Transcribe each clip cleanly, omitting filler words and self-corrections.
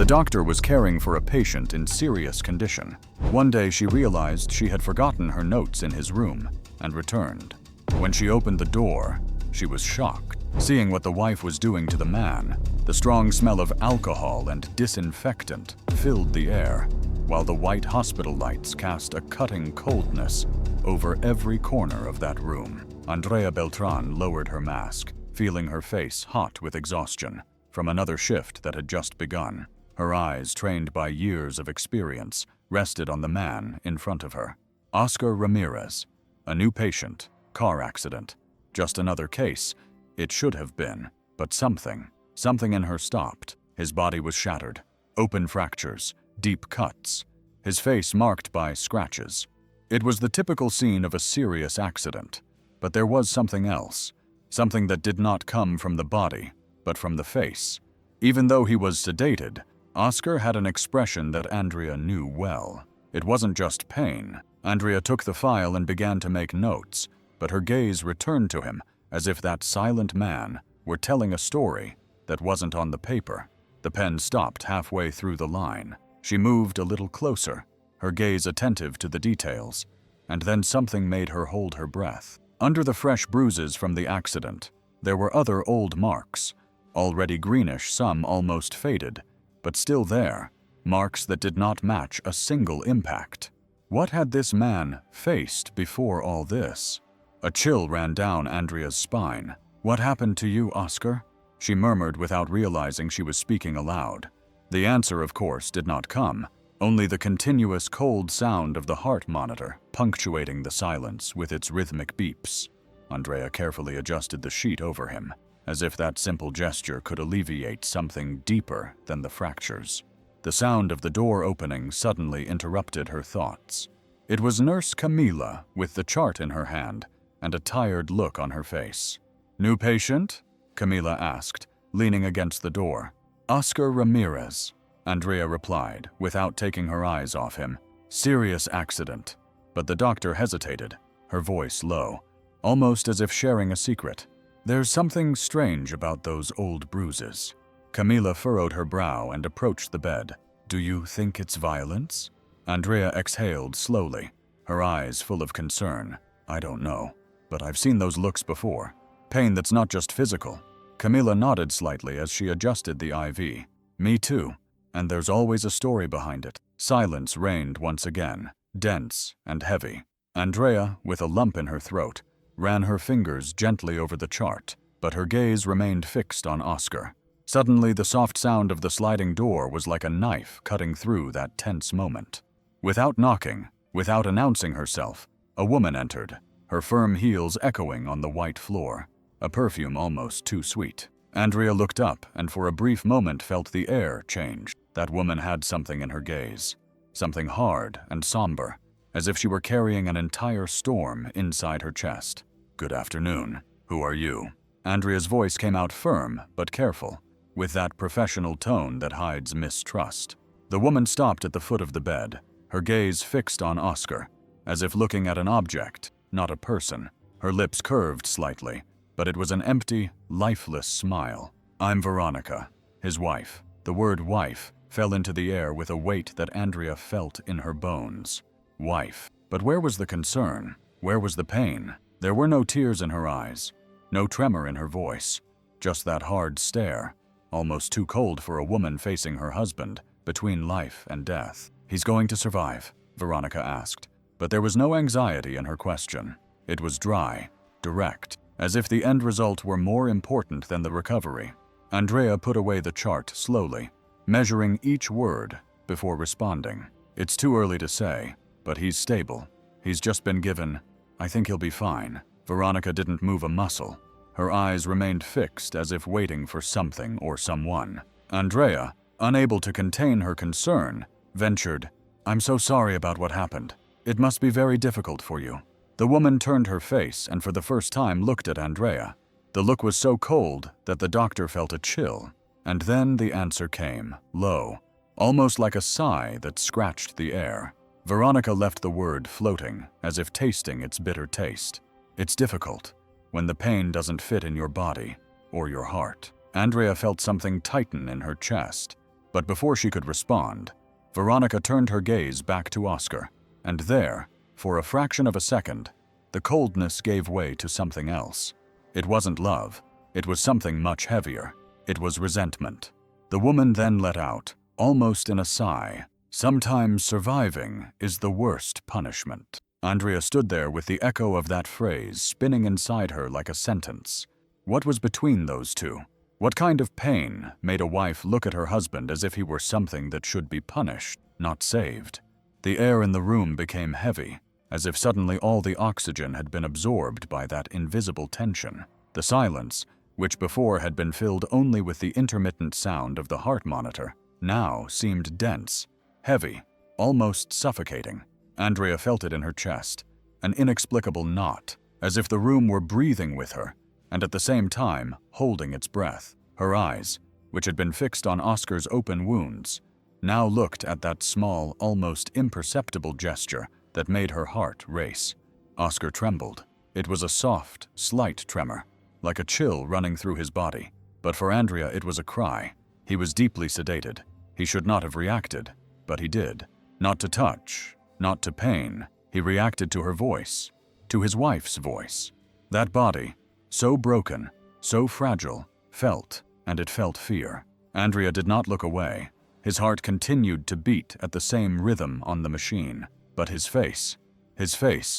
doctor was caring for a patient in serious condition. One day she realized she had forgotten her notes in his room and returned. When she opened the door, she was shocked. Seeing what the wife was doing to the man, the strong smell of alcohol and disinfectant filled the air, while the white hospital lights cast a cutting coldness over every corner of that room. Andrea Beltran lowered her mask, feeling her face hot with exhaustion from another shift that had just begun. Her eyes, trained by years of experience, rested on the man in front of her. Oscar Ramirez, a new patient, car accident, just another case. It should have been, but something in her stopped. His body was shattered, open fractures, deep cuts, his face marked by scratches. It was the typical scene of a serious accident, but there was something else, something that did not come from the body, but from the face. Even though he was sedated, Oscar had an expression that Andrea knew well. It wasn't just pain. Andrea took the file and began to make notes, but her gaze returned to him as if that silent man were telling a story that wasn't on the paper. The pen stopped halfway through the line. She moved a little closer, her gaze attentive to the details, and then something made her hold her breath. Under the fresh bruises from the accident, there were other old marks, already greenish, some almost faded, but still there, marks that did not match a single impact. What had this man faced before all this? A chill ran down Andrea's spine. "What happened to you, Oscar?" she murmured without realizing she was speaking aloud. The answer, of course, did not come, only the continuous cold sound of the heart monitor punctuating the silence with its rhythmic beeps. Andrea carefully adjusted the sheet over him, as if that simple gesture could alleviate something deeper than the fractures. The sound of the door opening suddenly interrupted her thoughts. It was Nurse Camila with the chart in her hand and a tired look on her face. "New patient?" Camila asked, leaning against the door. "Oscar Ramirez," Andrea replied, without taking her eyes off him. "Serious accident." But the doctor hesitated, her voice low, almost as if sharing a secret. "There's something strange about those old bruises." Camila furrowed her brow and approached the bed. "Do you think it's violence?" Andrea exhaled slowly, her eyes full of concern. "I don't know, but I've seen those looks before. Pain that's not just physical." Camila nodded slightly as she adjusted the IV. "Me too, and there's always a story behind it." Silence reigned once again, dense and heavy. Andrea, with a lump in her throat, ran her fingers gently over the chart, but her gaze remained fixed on Oscar. Suddenly, the soft sound of the sliding door was like a knife cutting through that tense moment. Without knocking, without announcing herself, a woman entered, her firm heels echoing on the white floor, a perfume almost too sweet. Andrea looked up and for a brief moment felt the air change. That woman had something in her gaze, something hard and somber, as if she were carrying an entire storm inside her chest. "Good afternoon. Who are you?" Andrea's voice came out firm but careful, with that professional tone that hides mistrust. The woman stopped at the foot of the bed, her gaze fixed on Oscar, as if looking at an object, not a person. Her lips curved slightly, but it was an empty, lifeless smile. "I'm Veronica, his wife." The word wife fell into the air with a weight that Andrea felt in her bones. Wife. But where was the concern? Where was the pain? There were no tears in her eyes, no tremor in her voice, just that hard stare, almost too cold for a woman facing her husband between life and death. "He's going to survive?" Veronica asked, but there was no anxiety in her question. It was dry, direct, as if the end result were more important than the recovery. Andrea put away the chart slowly, measuring each word before responding. "It's too early to say, but he's stable. He's just been given. I think he'll be fine." Veronica didn't move a muscle. Her eyes remained fixed as if waiting for something or someone. Andrea, unable to contain her concern, ventured, "I'm so sorry about what happened. It must be very difficult for you." The woman turned her face and for the first time looked at Andrea. The look was so cold that the doctor felt a chill. And then the answer came, low, almost like a sigh that scratched the air. Veronica left the word floating, as if tasting its bitter taste. "It's difficult when the pain doesn't fit in your body or your heart." Andrea felt something tighten in her chest, But before she could respond, Veronica turned her gaze back to Oscar, and there, for a fraction of a second, the coldness gave way to something else. It wasn't love. It was something much heavier. It was resentment. The woman then let out, almost in a sigh, "Sometimes surviving is the worst punishment." Andrea stood there with the echo of that phrase spinning inside her like a sentence. What was between those two? What kind of pain made a wife look at her husband as if he were something that should be punished, not saved? The air in the room became heavy, as if suddenly all the oxygen had been absorbed by that invisible tension. The silence, which before had been filled only with the intermittent sound of the heart monitor, now seemed dense, heavy, almost suffocating. Andrea felt it in her chest, an inexplicable knot, as if the room were breathing with her, and at the same time holding its breath. Her eyes, which had been fixed on Oscar's open wounds, now looked at that small, almost imperceptible gesture that made her heart race. Oscar trembled. It was a soft, slight tremor, like a chill running through his body. But for Andrea it was a cry. He was deeply sedated. He should not have reacted, but he did. Not to touch, not to pain. He reacted to her voice, to his wife's voice. That body, so broken, so fragile, felt, and it felt fear. Andrea did not look away. His heart continued to beat at the same rhythm on the machine. But his face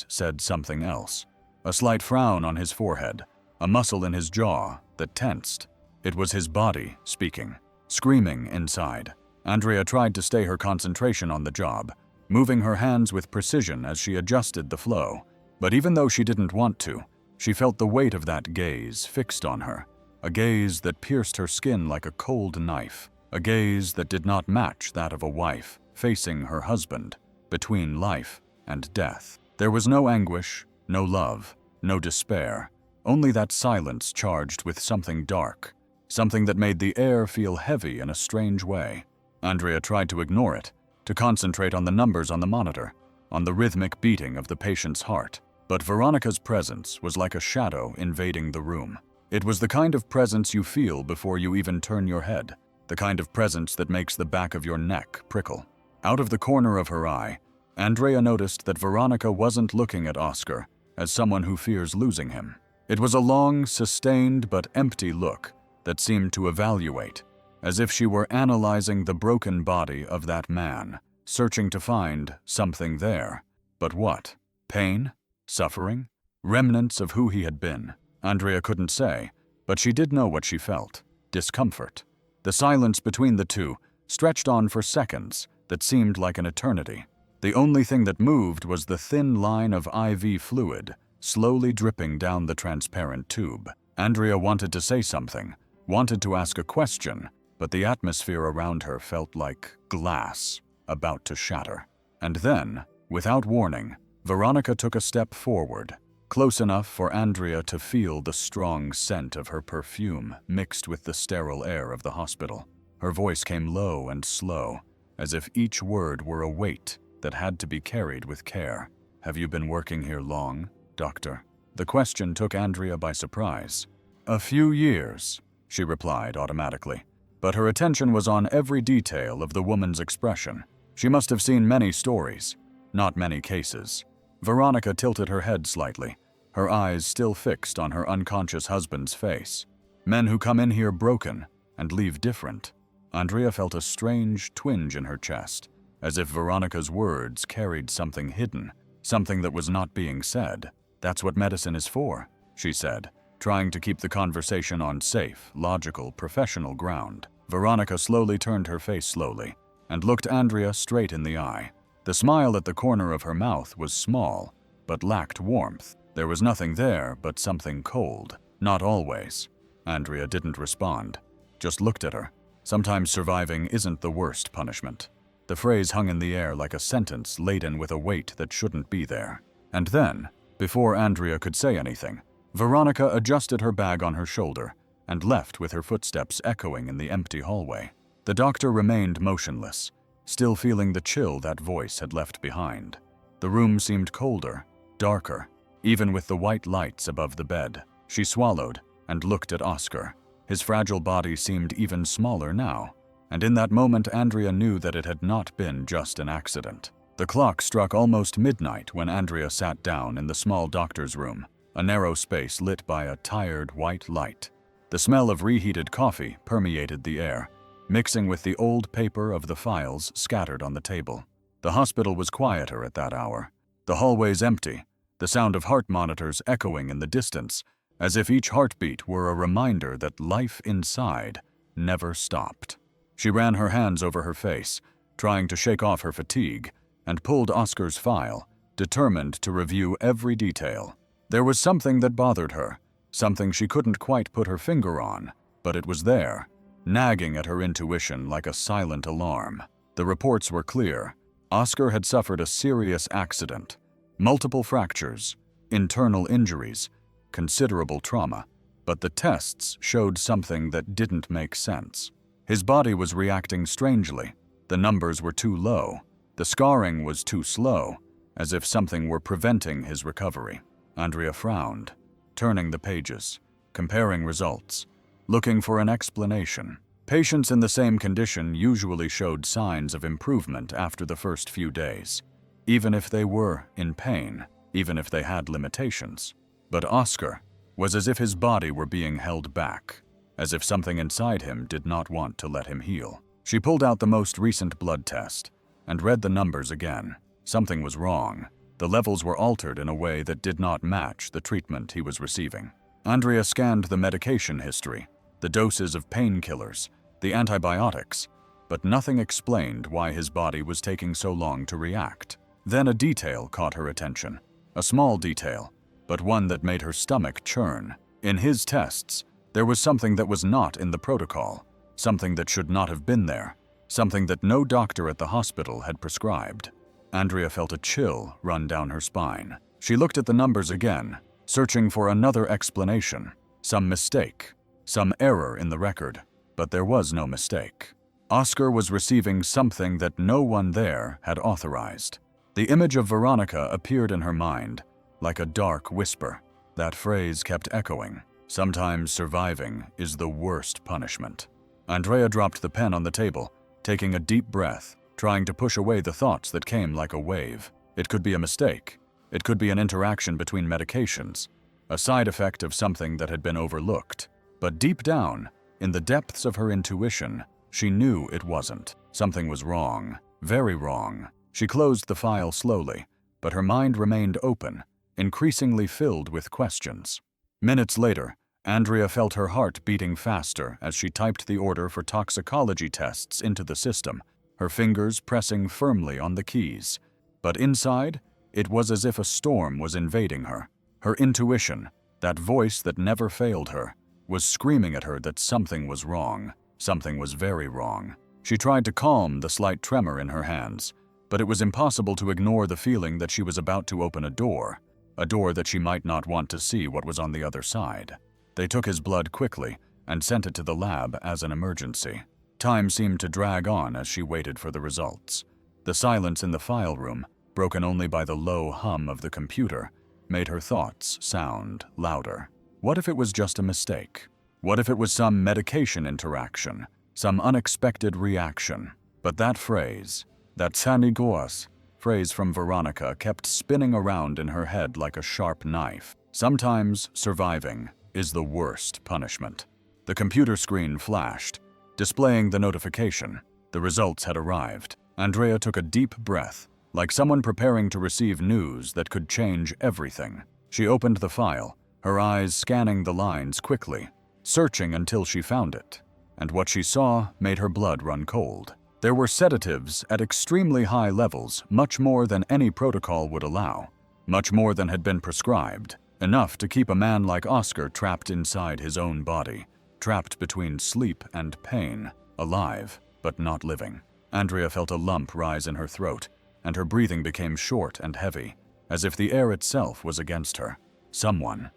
said something else. A slight frown on his forehead, a muscle in his jaw that tensed. It was his body speaking, screaming inside. Andrea tried to stay her concentration on the job, moving her hands with precision as she adjusted the flow. But even though she didn't want to, she felt the weight of that gaze fixed on her, a gaze that pierced her skin like a cold knife, a gaze that did not match that of a wife facing her husband between life and death. There was no anguish, no love, no despair, only that silence charged with something dark, something that made the air feel heavy in a strange way. Andrea tried to ignore it, to concentrate on the numbers on the monitor, on the rhythmic beating of the patient's heart. But Veronica's presence was like a shadow invading the room. It was the kind of presence you feel before you even turn your head, the kind of presence that makes the back of your neck prickle. Out of the corner of her eye, Andrea noticed that Veronica wasn't looking at Oscar as someone who fears losing him. It was a long, sustained but empty look that seemed to evaluate, as if she were analyzing the broken body of that man, searching to find something there. But what? Pain? Suffering? Remnants of who he had been? Andrea couldn't say, but she did know what she felt. Discomfort. The silence between the two stretched on for seconds that seemed like an eternity. The only thing that moved was the thin line of IV fluid slowly dripping down the transparent tube. Andrea wanted to say something, wanted to ask a question, but the atmosphere around her felt like glass about to shatter. And then, without warning, Veronica took a step forward, close enough for Andrea to feel the strong scent of her perfume mixed with the sterile air of the hospital. Her voice came low and slow, as if each word were a weight that had to be carried with care. "Have you been working here long, doctor?" The question took Andrea by surprise. "A few years," she replied automatically. But her attention was on every detail of the woman's expression. She must have seen many stories, not many cases. Veronica tilted her head slightly, her eyes still fixed on her unconscious husband's face. Men who come in here broken and leave different. Andrea felt a strange twinge in her chest, as if Veronica's words carried something hidden, something that was not being said. "That's what medicine is for," she said, trying to keep the conversation on safe, logical, professional ground. Veronica slowly turned her face slowly and looked Andrea straight in the eye. The smile at the corner of her mouth was small, but lacked warmth. There was nothing there but something cold. "Not always." Andrea didn't respond, just looked at her. "Sometimes surviving isn't the worst punishment." The phrase hung in the air like a sentence laden with a weight that shouldn't be there. And then, before Andrea could say anything, Veronica adjusted her bag on her shoulder and left with her footsteps echoing in the empty hallway. The doctor remained motionless, still feeling the chill that voice had left behind. The room seemed colder, darker, even with the white lights above the bed. She swallowed and looked at Oscar. His fragile body seemed even smaller now, and in that moment Andrea knew that it had not been just an accident. The clock struck almost midnight when Andrea sat down in the small doctor's room, a narrow space lit by a tired white light. The smell of reheated coffee permeated the air, mixing with the old paper of the files scattered on the table. The hospital was quieter at that hour, the hallways empty, the sound of heart monitors echoing in the distance, as if each heartbeat were a reminder that life inside never stopped. She ran her hands over her face, trying to shake off her fatigue, and pulled Oscar's file, determined to review every detail. There was something that bothered her, something she couldn't quite put her finger on, but it was there, nagging at her intuition like a silent alarm. The reports were clear. Oscar had suffered a serious accident, multiple fractures, internal injuries, considerable trauma, but the tests showed something that didn't make sense. His body was reacting strangely. The numbers were too low. The scarring was too slow, as if something were preventing his recovery. Andrea frowned, turning the pages, comparing results, looking for an explanation. Patients in the same condition usually showed signs of improvement after the first few days, even if they were in pain, even if they had limitations. But Oscar was as if his body were being held back, as if something inside him did not want to let him heal. She pulled out the most recent blood test and read the numbers again. Something was wrong. The levels were altered in a way that did not match the treatment he was receiving. Andrea scanned the medication history, the doses of painkillers, the antibiotics, but nothing explained why his body was taking so long to react. Then a detail caught her attention, a small detail, but one that made her stomach churn. In his tests, there was something that was not in the protocol, something that should not have been there, something that no doctor at the hospital had prescribed. Andrea felt a chill run down her spine. She looked at the numbers again, searching for another explanation, some mistake, some error in the record, but there was no mistake. Oscar was receiving something that no one there had authorized. The image of Veronica appeared in her mind, like a dark whisper. That phrase kept echoing. Sometimes surviving is the worst punishment. Andrea dropped the pen on the table, taking a deep breath, trying to push away the thoughts that came like a wave. It could be a mistake. It could be an interaction between medications, a side effect of something that had been overlooked. But deep down, in the depths of her intuition, she knew it wasn't. Something was wrong, very wrong. She closed the file slowly, but her mind remained open, increasingly filled with questions. Minutes later, Andrea felt her heart beating faster as she typed the order for toxicology tests into the system, her fingers pressing firmly on the keys. But inside, it was as if a storm was invading her. Her intuition, that voice that never failed her, was screaming at her that something was wrong. Something was very wrong. She tried to calm the slight tremor in her hands, but it was impossible to ignore the feeling that she was about to open a door that she might not want to see what was on the other side. They took his blood quickly and sent it to the lab as an emergency. Time seemed to drag on as she waited for the results. The silence in the file room, broken only by the low hum of the computer, made her thoughts sound louder. What if it was just a mistake? What if it was some medication interaction, some unexpected reaction? But that phrase, that "saniguas" phrase from Veronica, kept spinning around in her head like a sharp knife. Sometimes surviving is the worst punishment. The computer screen flashed, displaying the notification. The results had arrived. Andrea took a deep breath, like someone preparing to receive news that could change everything. She opened the file, her eyes scanning the lines quickly, searching until she found it. And what she saw made her blood run cold. There were sedatives at extremely high levels, much more than any protocol would allow, much more than had been prescribed, enough to keep a man like Oscar trapped inside his own body, trapped between sleep and pain, alive but not living. Andrea felt a lump rise in her throat, and her breathing became short and heavy, as if the air itself was against her. Someone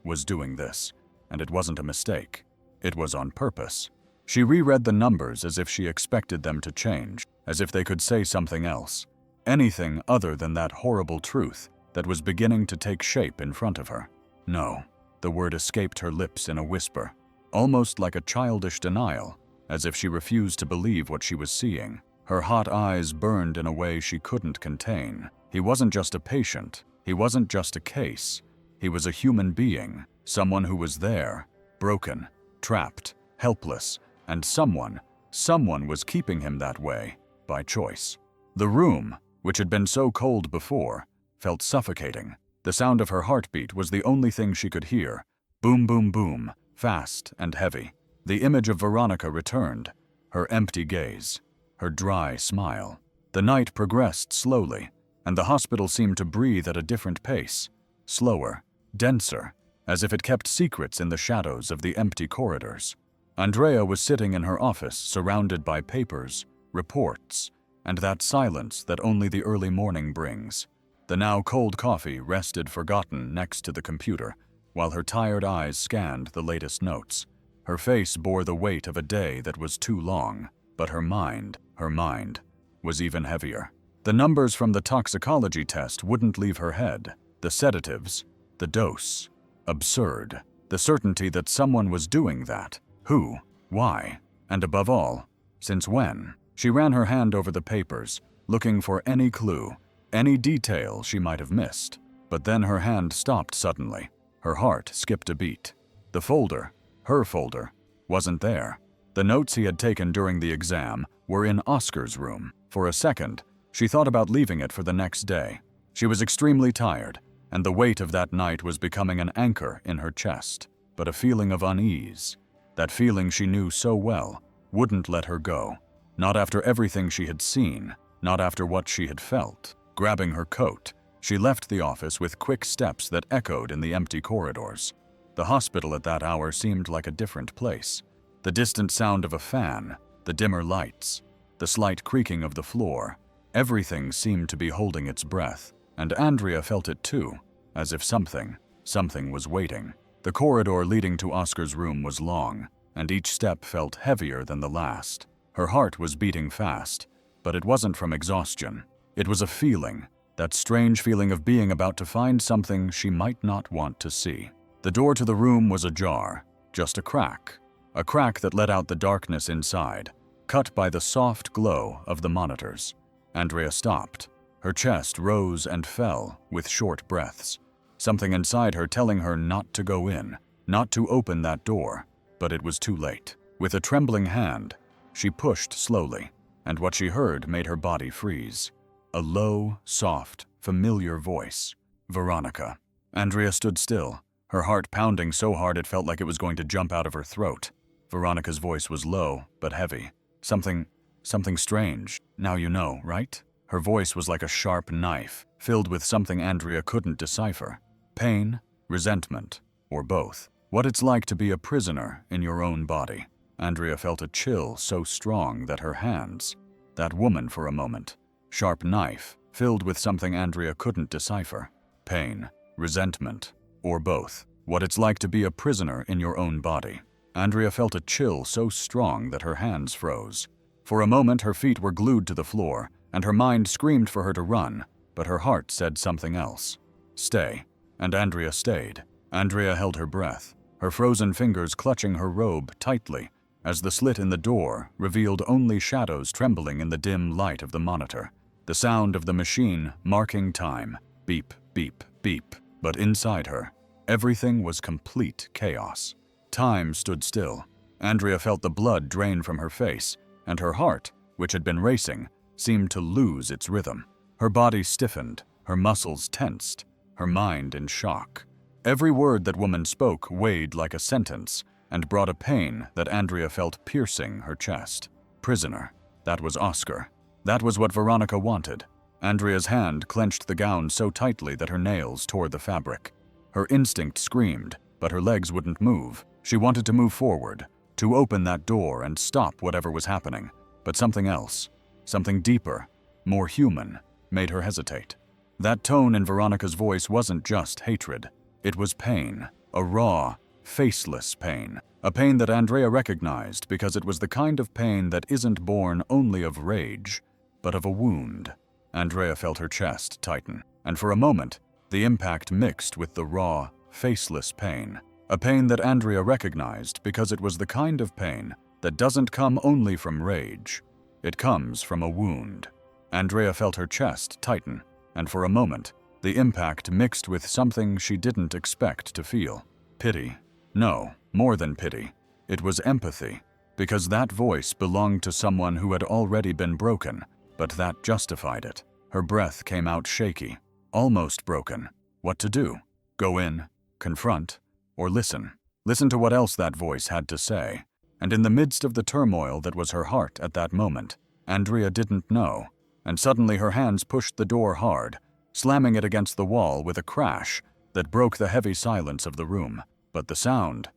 was doing this, and it wasn't a mistake. It was on purpose. She reread the numbers as if she expected them to change, as if they could say something else, anything other than that horrible truth that was beginning to take shape in front of her. No, the word escaped her lips in a whisper, almost like a childish denial. as if she refused to believe what she was seeing. Her hot eyes burned in a way she couldn't contain. He wasn't just a patient. He wasn't just a case. He was a human being, someone who was there, broken, trapped, helpless, and someone was keeping him that way, by choice. The room, which had been so cold before, felt suffocating. The sound of her heartbeat was the only thing she could hear. Boom, boom, boom, fast and heavy. The image of Veronica returned, her empty gaze, her dry smile. The night progressed slowly, and the hospital seemed to breathe at a different pace, slower, denser, as if it kept secrets in the shadows of the empty corridors. Andrea was sitting in her office, surrounded by papers, reports, and that silence that only the early morning brings. The now cold coffee rested forgotten next to the computer, while her tired eyes scanned the latest notes. Her face bore the weight of a day that was too long, but her mind was even heavier. The numbers from the toxicology test wouldn't leave her head. The sedatives, the dose. Absurd. The certainty that someone was doing that. Who? Why? And above all, since when? She ran her hand over the papers, looking for any clue, any detail she might have missed. But then her hand stopped suddenly. Her heart skipped a beat. The folder, her folder, wasn't there. The notes he had taken during the exam were in Oscar's room. For a second, she thought about leaving it for the next day. She was extremely tired, and the weight of that night was becoming an anchor in her chest. But a feeling of unease, that feeling she knew so well, wouldn't let her go. Not after everything she had seen, not after what she had felt. Grabbing her coat, she left the office with quick steps that echoed in the empty corridors. The hospital at that hour seemed like a different place. The distant sound of a fan, the dimmer lights, the slight creaking of the floor, everything seemed to be holding its breath, and Andrea felt it too, as if something was waiting. The corridor leading to Oscar's room was long, and each step felt heavier than the last. Her heart was beating fast, but it wasn't from exhaustion. It was a feeling, that strange feeling of being about to find something she might not want to see. The door to the room was ajar, just a crack that let out the darkness inside, cut by the soft glow of the monitors. Andrea stopped. Her chest rose and fell with short breaths, something inside her telling her not to go in, not to open that door, but it was too late. With a trembling hand, she pushed slowly, and what she heard made her body freeze. A low, soft, familiar voice. Veronica. Andrea stood still, her heart pounding so hard it felt like it was going to jump out of her throat. Veronica's voice was low, but heavy. Something strange. Now you know, right? Her voice was like a sharp knife, filled with something Andrea couldn't decipher. Pain, resentment, or both. What it's like to be a prisoner in your own body. Andrea felt a chill so strong that her hands, that woman for a moment. Sharp knife, filled with something Andrea couldn't decipher. Pain, resentment, or both. What it's like to be a prisoner in your own body. Andrea felt a chill so strong that her hands froze. For a moment, her feet were glued to the floor, and her mind screamed for her to run, but her heart said something else. Stay. And Andrea stayed. Andrea held her breath, her frozen fingers clutching her robe tightly, as the slit in the door revealed only shadows trembling in the dim light of the monitor. The sound of the machine marking time. Beep, beep, beep. But inside her, everything was complete chaos. Time stood still. Andrea felt the blood drain from her face, and her heart, which had been racing, seemed to lose its rhythm. Her body stiffened, her muscles tensed, her mind in shock. Every word that woman spoke weighed like a sentence and brought a pain that Andrea felt piercing her chest. Prisoner. That was Oscar. That was what Veronica wanted. Andrea's hand clenched the gown so tightly that her nails tore the fabric. Her instinct screamed, but her legs wouldn't move. She wanted to move forward, to open that door and stop whatever was happening. But something else, something deeper, more human, made her hesitate. That tone in Veronica's voice wasn't just hatred. It was pain, a raw, faceless pain. A pain that Andrea recognized because it was the kind of pain that isn't born only of rage, but of a wound. Andrea felt her chest tighten, and for a moment, the impact mixed with the raw, faceless pain. A pain that Andrea recognized because it was the kind of pain that doesn't come only from rage. It comes from a wound. Andrea felt her chest tighten, and for a moment, the impact mixed with something she didn't expect to feel. Pity. No, more than pity. It was empathy, because that voice belonged to someone who had already been broken, but that justified it. Her breath came out shaky, almost broken. What to do? Go in, confront, or listen? Listen to what else that voice had to say. And in the midst of the turmoil that was her heart at that moment, Andrea didn't know, and suddenly her hands pushed the door hard, slamming it against the wall with a crash that broke the heavy silence of the room. But the sound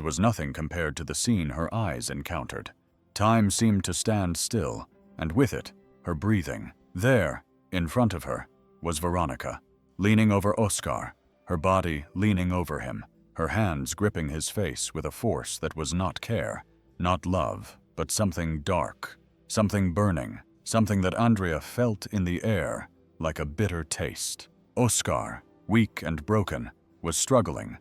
was nothing compared to the scene her eyes encountered. Time seemed to stand still, and with it, her breathing. There, in front of her, was Veronica, leaning over Oscar, her body leaning over him, her hands gripping his face with a force that was not care, not love, but something dark, something burning, something that Andrea felt in the air like a bitter taste. Oscar, weak and broken, was struggling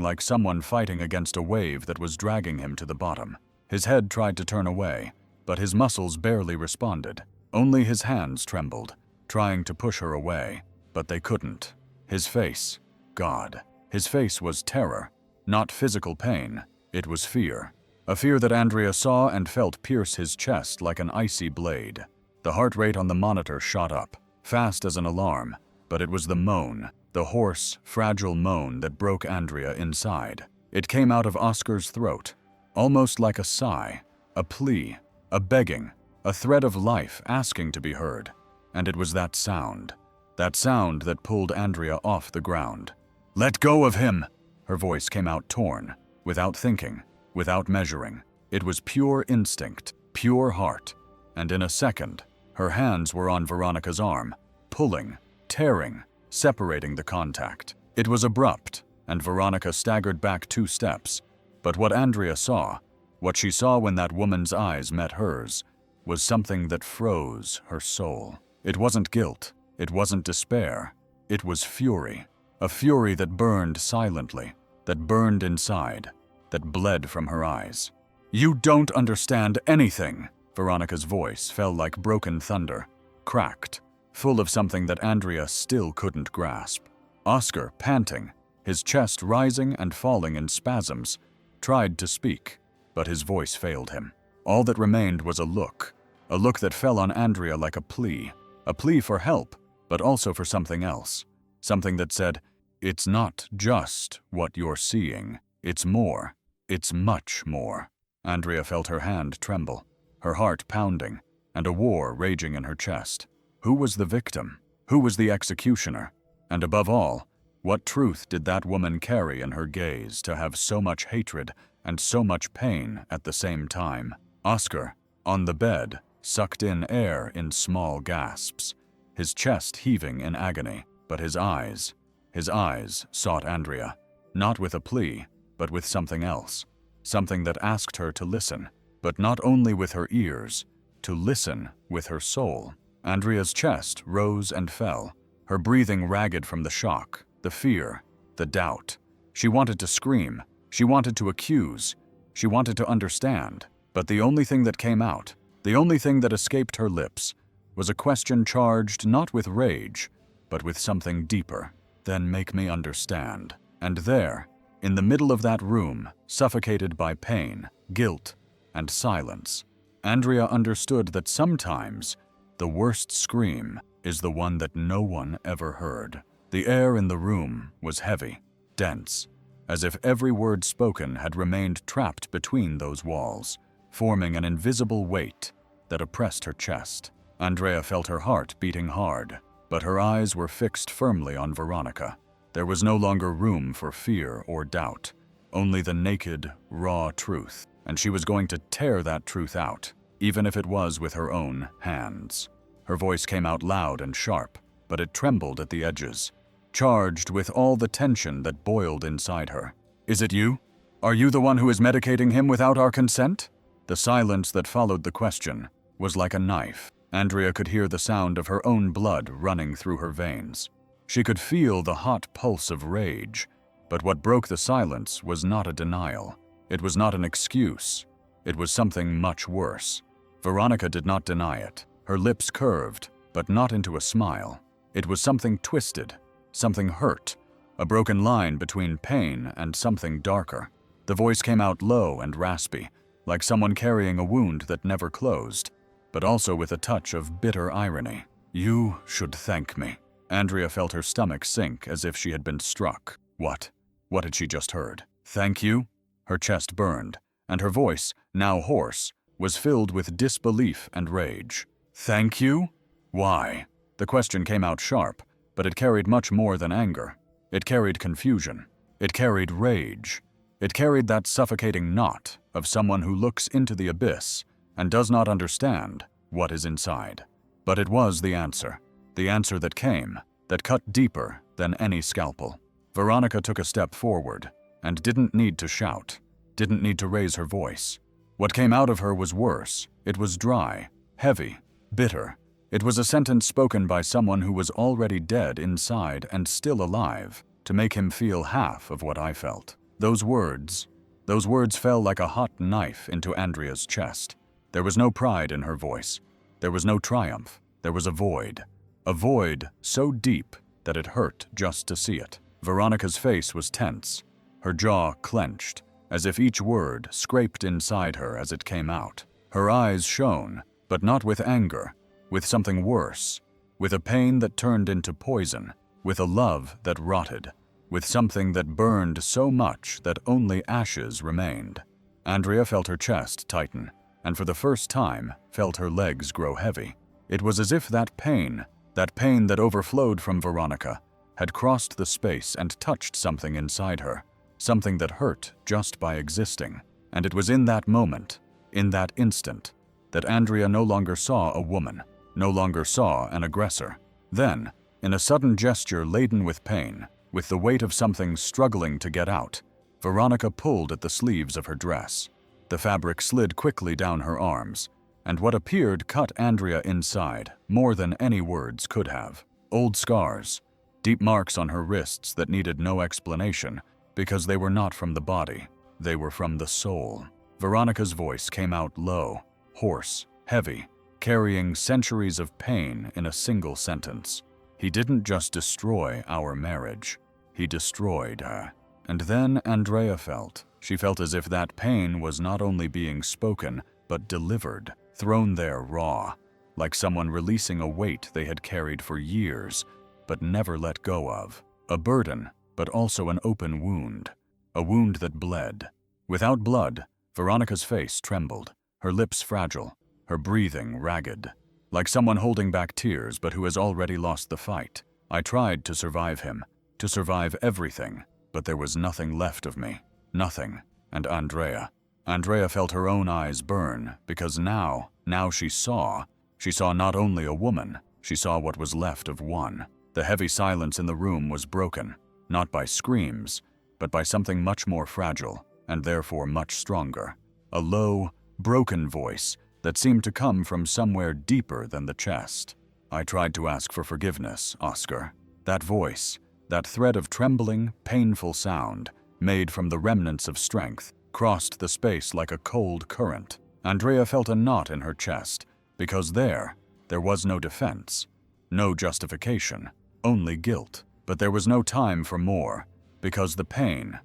like someone fighting against a wave that was dragging him to the bottom. His head tried to turn away, but his muscles barely responded. Only his hands trembled, trying to push her away, but they couldn't. His face, God. His face was terror, not physical pain. It was fear. A fear that Andrea saw and felt pierce his chest like an icy blade. The heart rate on the monitor shot up, fast as an alarm, but it was the moan, the hoarse, fragile moan that broke Andrea inside. It came out of Oscar's throat, almost like a sigh, a plea, a begging, a thread of life asking to be heard. And it was that sound that pulled Andrea off the ground. "Let go of him!" Her voice came out torn, without thinking, without measuring. It was pure instinct, pure heart, and in a second, her hands were on Veronica's arm, pulling, tearing, separating the contact. It was abrupt, and Veronica staggered back 2 steps, but what Andrea saw, what she saw when that woman's eyes met hers, was something that froze her soul. It wasn't guilt, it wasn't despair, it was fury. A fury that burned silently, that burned inside, that bled from her eyes. "You don't understand anything!" Veronica's voice fell like broken thunder, cracked, full of something that Andrea still couldn't grasp. Oscar, panting, his chest rising and falling in spasms, tried to speak, but his voice failed him. All that remained was a look that fell on Andrea like a plea for help, but also for something else. Something that said, "It's not just what you're seeing. It's more. It's much more." Andrea felt her hand tremble, her heart pounding, and a war raging in her chest. Who was the victim? Who was the executioner? And above all, what truth did that woman carry in her gaze to have so much hatred and so much pain at the same time? Oscar, on the bed, sucked in air in small gasps, his chest heaving in agony, but his eyes sought Andrea, not with a plea, but with something else, something that asked her to listen, but not only with her ears, to listen with her soul. Andrea's chest rose and fell, her breathing ragged from the shock, the fear, the doubt. She wanted to scream, she wanted to accuse, she wanted to understand, but the only thing that came out, the only thing that escaped her lips, was a question charged not with rage, but with something deeper. "Then make me understand." And there, in the middle of that room, suffocated by pain, guilt, and silence, Andrea understood that sometimes the worst scream is the one that no one ever heard. The air in the room was heavy, dense, as if every word spoken had remained trapped between those walls, forming an invisible weight that oppressed her chest. Andrea felt her heart beating hard, but her eyes were fixed firmly on Veronica. There was no longer room for fear or doubt, only the naked, raw truth, and she was going to tear that truth out, even if it was with her own hands. Her voice came out loud and sharp, but it trembled at the edges, charged with all the tension that boiled inside her. "Is it you? Are you the one who is medicating him without our consent?" The silence that followed the question was like a knife. Andrea could hear the sound of her own blood running through her veins. She could feel the hot pulse of rage, but what broke the silence was not a denial. It was not an excuse. It was something much worse. Veronica did not deny it. Her lips curved, but not into a smile. It was something twisted, something hurt, a broken line between pain and something darker. The voice came out low and raspy, like someone carrying a wound that never closed, but also with a touch of bitter irony. "You should thank me." Andrea felt her stomach sink as if she had been struck. What? What had she just heard? "Thank you?" Her chest burned, and her voice, now hoarse, was filled with disbelief and rage. "Thank you? Why?" The question came out sharp, but it carried much more than anger. It carried confusion. It carried rage. It carried that suffocating knot of someone who looks into the abyss and does not understand what is inside. But it was the answer that came, that cut deeper than any scalpel. Veronica took a step forward and didn't need to shout, didn't need to raise her voice. What came out of her was worse. It was dry, heavy, bitter. It was a sentence spoken by someone who was already dead inside and still alive, to make him feel half of what I felt. Those words fell like a hot knife into Andrea's chest. There was no pride in her voice. There was no triumph. There was a void so deep that it hurt just to see it. Veronica's face was tense, her jaw clenched, as if each word scraped inside her as it came out. Her eyes shone, but not with anger, with something worse, with a pain that turned into poison, with a love that rotted, with something that burned so much that only ashes remained. Andrea felt her chest tighten, and for the first time felt her legs grow heavy. It was as if that pain that overflowed from Veronica, had crossed the space and touched something inside her, something that hurt just by existing. And it was in that moment, in that instant, that Andrea no longer saw a woman, no longer saw an aggressor. Then, in a sudden gesture laden with pain, with the weight of something struggling to get out, Veronica pulled at the sleeves of her dress. The fabric slid quickly down her arms, and what appeared cut Andrea inside more than any words could have. Old scars, deep marks on her wrists that needed no explanation because they were not from the body, they were from the soul. Veronica's voice came out low, hoarse, heavy, carrying centuries of pain in a single sentence. "He didn't just destroy our marriage, he destroyed her." And then Andrea felt. She felt as if that pain was not only being spoken, but delivered, thrown there raw, like someone releasing a weight they had carried for years, but never let go of. A burden, but also an open wound. A wound that bled. Without blood, Veronica's face trembled, her lips fragile, her breathing ragged, like someone holding back tears but who has already lost the fight. I tried to survive him, to survive everything, but there was nothing left of me. Nothing. And Andrea felt her own eyes burn, because now she saw not only a woman, she saw what was left of one. The heavy silence in the room was broken, not by screams, but by something much more fragile, and therefore much stronger. A low, broken voice that seemed to come from somewhere deeper than the chest. I tried to ask for forgiveness, Oscar. That voice, that thread of trembling, painful sound, made from the remnants of strength, crossed the space like a cold current. Andrea felt a knot in her chest, because there was no defense, no justification, only guilt. But there was no time for more, because the pain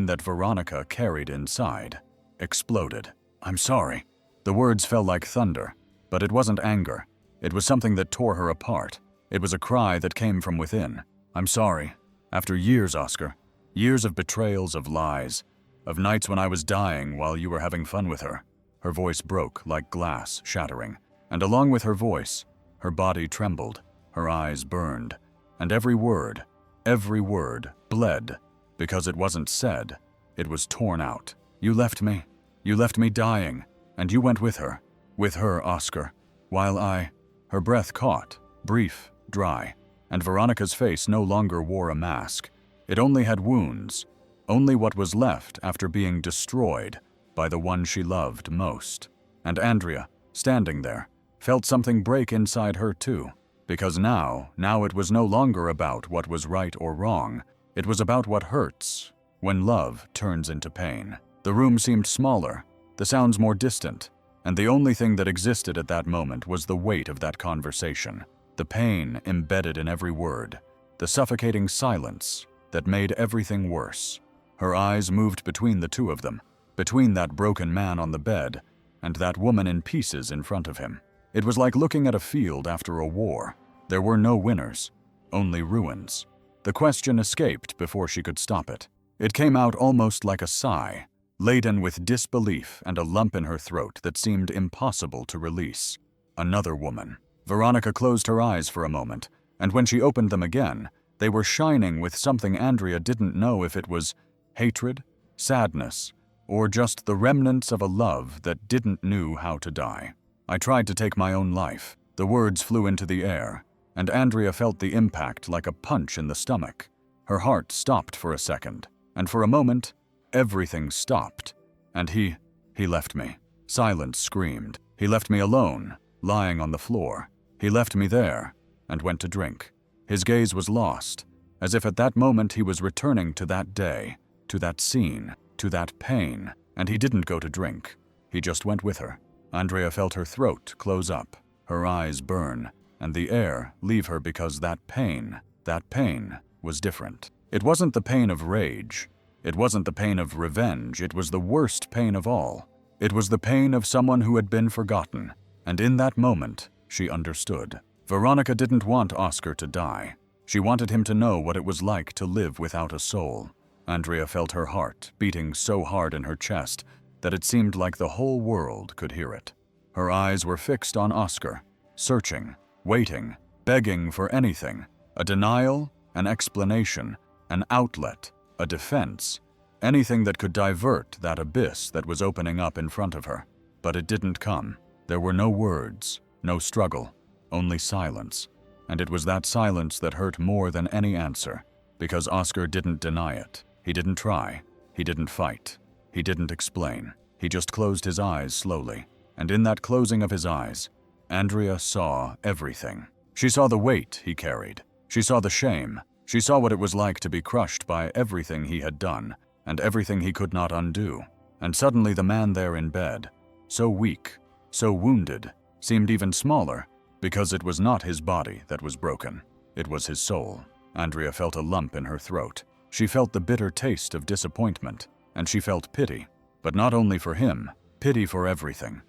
that Veronica carried inside, exploded. "I'm sorry." The words fell like thunder, but it wasn't anger. It was something that tore her apart. It was a cry that came from within. "I'm sorry. After years, Oscar. Years of betrayals, of lies, of nights when I was dying while you were having fun with her." Her voice broke like glass shattering, and along with her voice, her body trembled, her eyes burned, and every word bled, because it wasn't said, it was torn out. You left me dying, and you went with her, Oscar, while her breath caught, brief, dry, and Veronica's face no longer wore a mask. It only had wounds, only what was left after being destroyed by the one she loved most. And Andrea, standing there, felt something break inside her too, because now it was no longer about what was right or wrong. It was about what hurts when love turns into pain. The room seemed smaller, the sounds more distant, and the only thing that existed at that moment was the weight of that conversation, the pain embedded in every word, the suffocating silence that made everything worse. Her eyes moved between the two of them, between that broken man on the bed and that woman in pieces in front of him. It was like looking at a field after a war. There were no winners, only ruins. The question escaped before she could stop it. It came out almost like a sigh, laden with disbelief and a lump in her throat that seemed impossible to release. Another woman. Veronica closed her eyes for a moment, and when she opened them again, they were shining with something Andrea didn't know if it was hatred, sadness, or just the remnants of a love that didn't know how to die. I tried to take my own life. The words flew into the air, and Andrea felt the impact like a punch in the stomach. Her heart stopped for a second, and for a moment, everything stopped. And he left me. Silence screamed. He left me alone, lying on the floor. He left me there, and went to drink. His gaze was lost, as if at that moment he was returning to that day, to that scene, to that pain, and he didn't go to drink. He just went with her. Andrea felt her throat close up, her eyes burn, and the air leave her because that pain was different. It wasn't the pain of rage. It wasn't the pain of revenge. It was the worst pain of all. It was the pain of someone who had been forgotten, and in that moment, she understood. Veronica didn't want Oscar to die. She wanted him to know what it was like to live without a soul. Andrea felt her heart beating so hard in her chest that it seemed like the whole world could hear it. Her eyes were fixed on Oscar, searching, waiting, begging for anything, a denial, an explanation, an outlet, a defense, anything that could divert that abyss that was opening up in front of her. But it didn't come. There were no words, no struggle, only silence. And it was that silence that hurt more than any answer, because Oscar didn't deny it. He didn't try. He didn't fight. He didn't explain. He just closed his eyes slowly. And in that closing of his eyes, Andrea saw everything. She saw the weight he carried. She saw the shame. She saw what it was like to be crushed by everything he had done and everything he could not undo. And suddenly the man there in bed, so weak, so wounded, seemed even smaller because it was not his body that was broken. It was his soul. Andrea felt a lump in her throat. She felt the bitter taste of disappointment, and she felt pity. But not only for him, pity for everything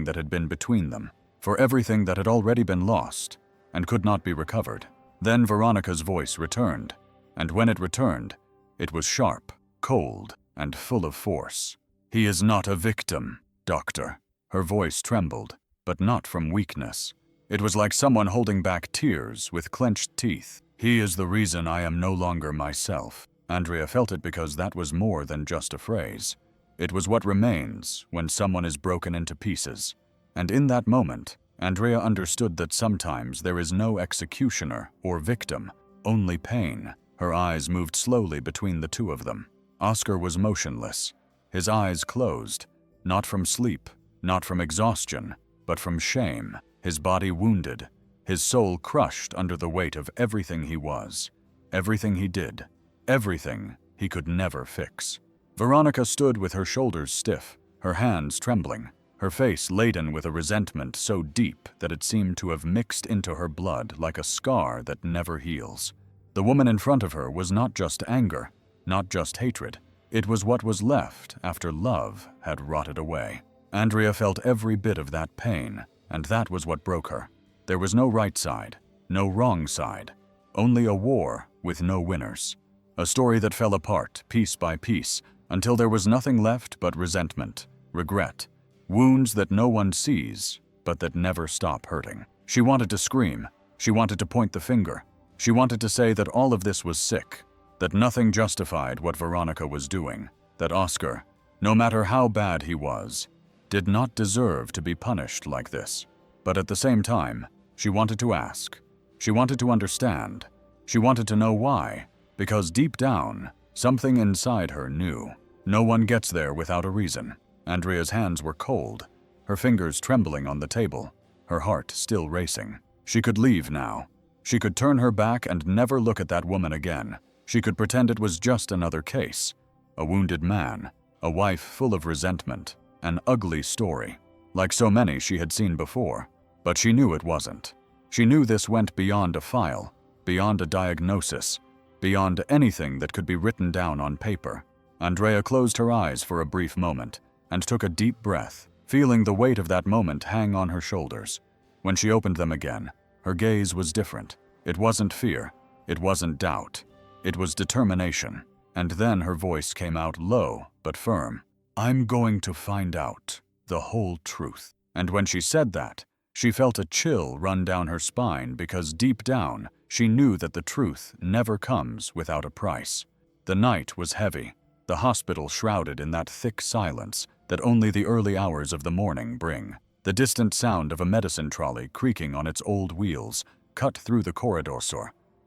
that had been between them, for everything that had already been lost and could not be recovered. Then Veronica's voice returned, and when it returned, it was sharp, cold, and full of force. "He is not a victim, doctor." Her voice trembled, but not from weakness. It was like someone holding back tears with clenched teeth. "He is the reason I am no longer myself." Andrea felt it because that was more than just a phrase. It was what remains when someone is broken into pieces. And in that moment, Andrea understood that sometimes there is no executioner or victim, only pain. Her eyes moved slowly between the two of them. Oscar was motionless, his eyes closed, not from sleep, not from exhaustion, but from shame, his body wounded, his soul crushed under the weight of everything he was, everything he did, everything he could never fix. Veronica stood with her shoulders stiff, her hands trembling, her face laden with a resentment so deep that it seemed to have mixed into her blood like a scar that never heals. The woman in front of her was not just anger, not just hatred. It was what was left after love had rotted away. Andrea felt every bit of that pain, and that was what broke her. There was no right side, no wrong side, only a war with no winners. A story that fell apart piece by piece until there was nothing left but resentment, regret, wounds that no one sees but that never stop hurting. She wanted to scream. She wanted to point the finger. She wanted to say that all of this was sick, that nothing justified what Veronica was doing, that Oscar, no matter how bad he was, did not deserve to be punished like this. But at the same time, she wanted to ask. She wanted to understand. She wanted to know why, because deep down, something inside her knew. No one gets there without a reason. Andrea's hands were cold, her fingers trembling on the table, her heart still racing. She could leave now. She could turn her back and never look at that woman again. She could pretend it was just another case. A wounded man, a wife full of resentment, An ugly story, like so many she had seen before, but she knew it wasn't. She knew this went beyond a file, beyond a diagnosis, beyond anything that could be written down on paper. Andrea closed her eyes for a brief moment and took a deep breath, feeling the weight of that moment hang on her shoulders. When she opened them again, her gaze was different. It wasn't fear, it wasn't doubt, it was determination. And then her voice came out low but firm. "I'm going to find out the whole truth." And when she said that, she felt a chill run down her spine because deep down, she knew that the truth never comes without a price. The night was heavy, the hospital shrouded in that thick silence that only the early hours of the morning bring. The distant sound of a medicine trolley creaking on its old wheels cut through the corridor,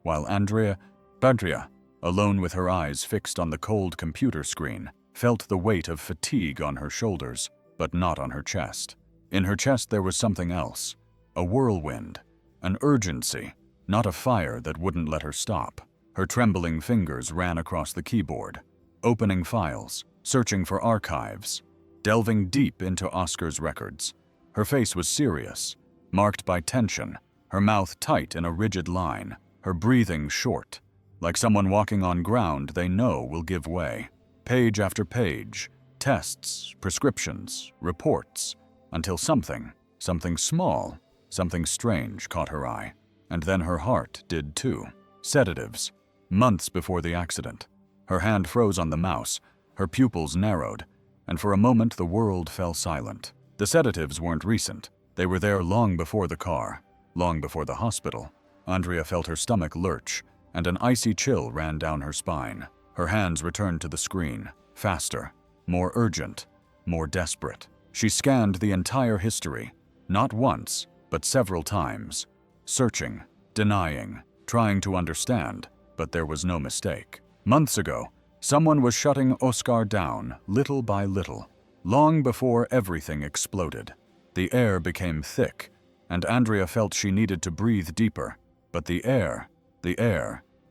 while Andrea, alone with her eyes fixed on the cold computer screen, felt the weight of fatigue on her shoulders, but not on her chest. In her chest there was something else, a whirlwind, an urgency, not a fire that wouldn't let her stop. Her trembling fingers ran across the keyboard, opening files, searching for archives, delving deep into Oscar's records. Her face was serious, marked by tension, her mouth tight in a rigid line, her breathing short, like someone walking on ground they know will give way. Page after page, tests, prescriptions, reports, until something small, something strange caught her eye. And then her heart did too. Sedatives, months before the accident. Her hand froze on the mouse, her pupils narrowed, and for a moment the world fell silent. The sedatives weren't recent. They were there long before the car, long before the hospital. Andrea felt her stomach lurch, and an icy chill ran down her spine. Her hands returned to the screen, faster, more urgent, more desperate. She scanned the entire history, not once, but several times, searching, denying, trying to understand, but there was no mistake. Months ago, someone was shutting Oscar down little by little, long before everything exploded. The air became thick, and Andrea felt she needed to breathe deeper, but the air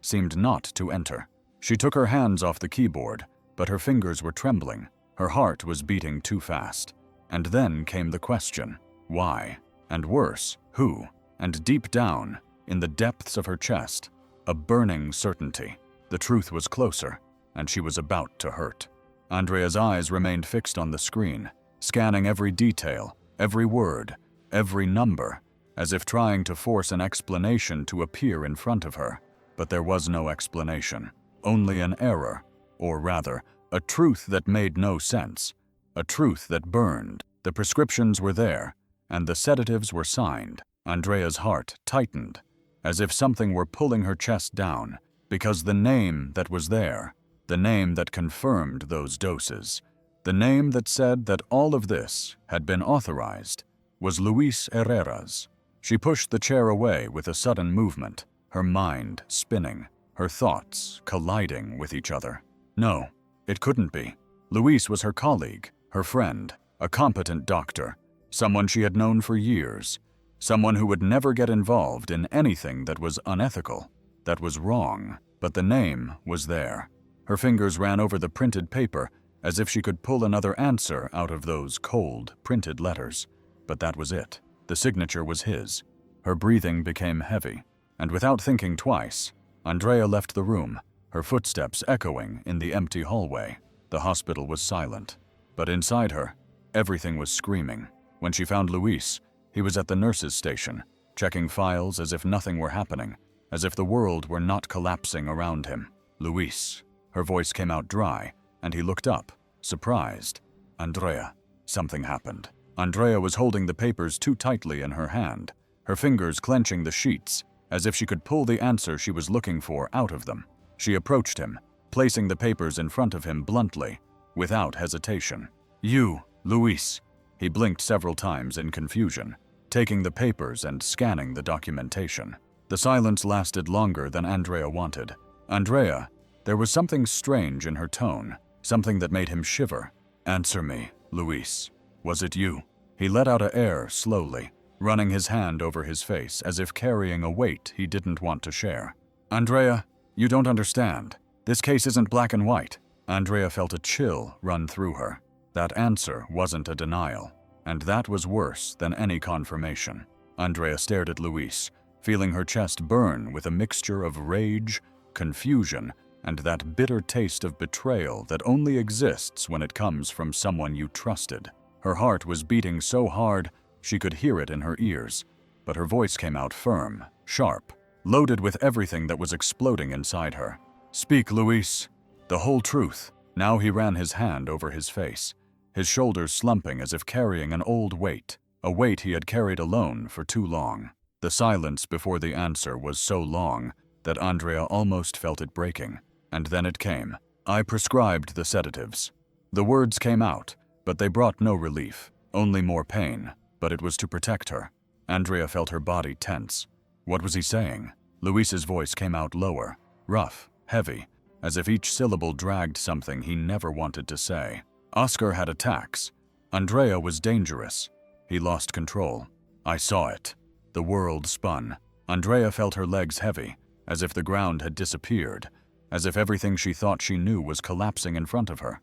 seemed not to enter. She took her hands off the keyboard, but her fingers were trembling. Her heart was beating too fast. And then came the question, why? And worse, who? And deep down, in the depths of her chest, a burning certainty. The truth was closer, and she was about to hurt. Andrea's eyes remained fixed on the screen, scanning every detail, every word, every number, as if trying to force an explanation to appear in front of her. But there was no explanation, only an error, or rather, a truth that made no sense, a truth that burned. The prescriptions were there, and the sedatives were signed. Andrea's heart tightened, as if something were pulling her chest down, because the name that was there, the name that confirmed those doses, the name that said that all of this had been authorized, was Luis Herrera's. She pushed the chair away with a sudden movement, her mind spinning, her thoughts colliding with each other. No, it couldn't be. Luis was her colleague, her friend, a competent doctor, someone she had known for years, someone who would never get involved in anything that was unethical, that was wrong, but the name was there. Her fingers ran over the printed paper as if she could pull another answer out of those cold, printed letters. But that was it. The signature was his. Her breathing became heavy, and without thinking twice, Andrea left the room, her footsteps echoing in the empty hallway. The hospital was silent, but inside her, everything was screaming. When she found Luis, he was at the nurse's station, checking files as if nothing were happening, as if the world were not collapsing around him. Luis. Her voice came out dry, and he looked up, surprised. Andrea. Something happened. Andrea was holding the papers too tightly in her hand, her fingers clenching the sheets, as if she could pull the answer she was looking for out of them. She approached him, placing the papers in front of him bluntly, without hesitation. "You, Luis." He blinked several times in confusion, taking the papers and scanning the documentation. The silence lasted longer than Andrea wanted. Andrea, there was something strange in her tone, something that made him shiver. "Answer me, Luis. Was it you?" He let out an air slowly, running his hand over his face as if carrying a weight he didn't want to share. "Andrea, you don't understand. This case isn't black and white." Andrea felt a chill run through her. That answer wasn't a denial, and that was worse than any confirmation. Andrea stared at Luis, feeling her chest burn with a mixture of rage, confusion, and that bitter taste of betrayal that only exists when it comes from someone you trusted. Her heart was beating so hard she could hear it in her ears, but her voice came out firm, sharp, loaded with everything that was exploding inside her. "Speak, Luis. The whole truth." Now he ran his hand over his face, his shoulders slumping as if carrying an old weight, a weight he had carried alone for too long. The silence before the answer was so long that Andrea almost felt it breaking. And then it came. "I prescribed the sedatives." The words came out, but they brought no relief, only more pain, but it was to protect her. Andrea felt her body tense. What was he saying? Luis's voice came out lower, rough, heavy, as if each syllable dragged something he never wanted to say. Oscar had attacks. Andrea was dangerous. He lost control. "I saw it." The world spun. Andrea felt her legs heavy, as if the ground had disappeared, as if everything she thought she knew was collapsing in front of her.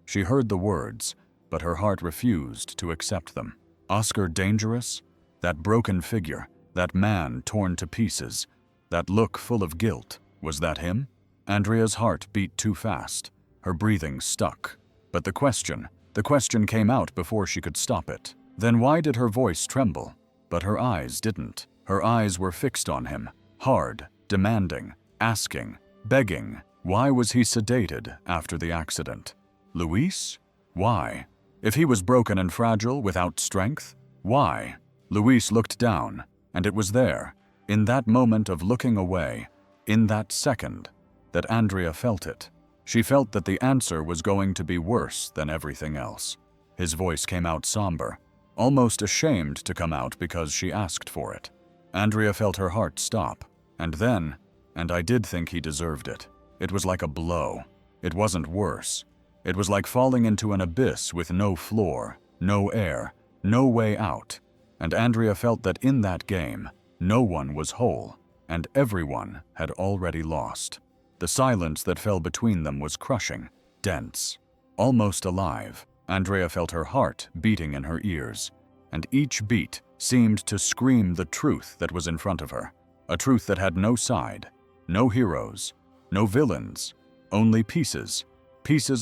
She heard the words, but her heart refused to accept them. Oscar dangerous? That broken figure, that man torn to pieces, that look full of guilt, was that him? Andrea's heart beat too fast. Her breathing stuck. But the question came out before she could stop it. Then why did her voice tremble? But her eyes didn't. Her eyes were fixed on him, hard, demanding, asking, begging. Why was he sedated after the accident? Luis? Why? If he was broken and fragile, without strength, why? Luis looked down, and it was there, in that moment of looking away, in that second, that Andrea felt it. She felt that the answer was going to be worse than everything else. His voice came out somber, almost ashamed to come out because she asked for it. Andrea felt her heart stop, and then, and I did think he deserved it. It was like a blow. It wasn't worse. It was like falling into an abyss with no floor, no air, no way out. And Andrea felt that in that game, no one was whole, and everyone had already lost. The silence that fell between them was crushing, dense, almost alive. Andrea felt her heart beating in her ears, and each beat seemed to scream the truth that was in front of her, a truth that had no side, no heroes, no villains, only pieces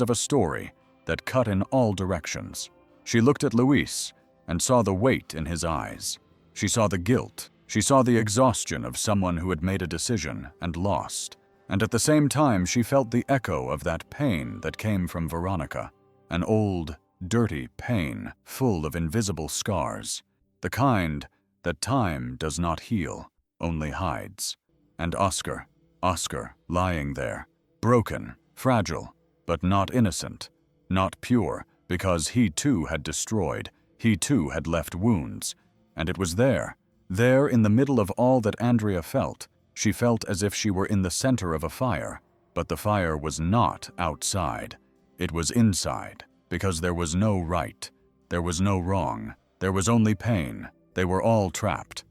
of a story that cut in all directions. She looked at Luis and saw the weight in his eyes. She saw the guilt. She saw the exhaustion of someone who had made a decision and lost. And at the same time, she felt the echo of that pain that came from Veronica, an old, dirty pain full of invisible scars, the kind that time does not heal, only hides. And Oscar, lying there, broken, fragile, but not innocent, not pure, because he too had destroyed, he too had left wounds. And it was there in the middle of all that Andrea felt. She felt as if she were in the center of a fire, but the fire was not outside. It was inside, because there was no right, there was no wrong, there was only pain. They were all trapped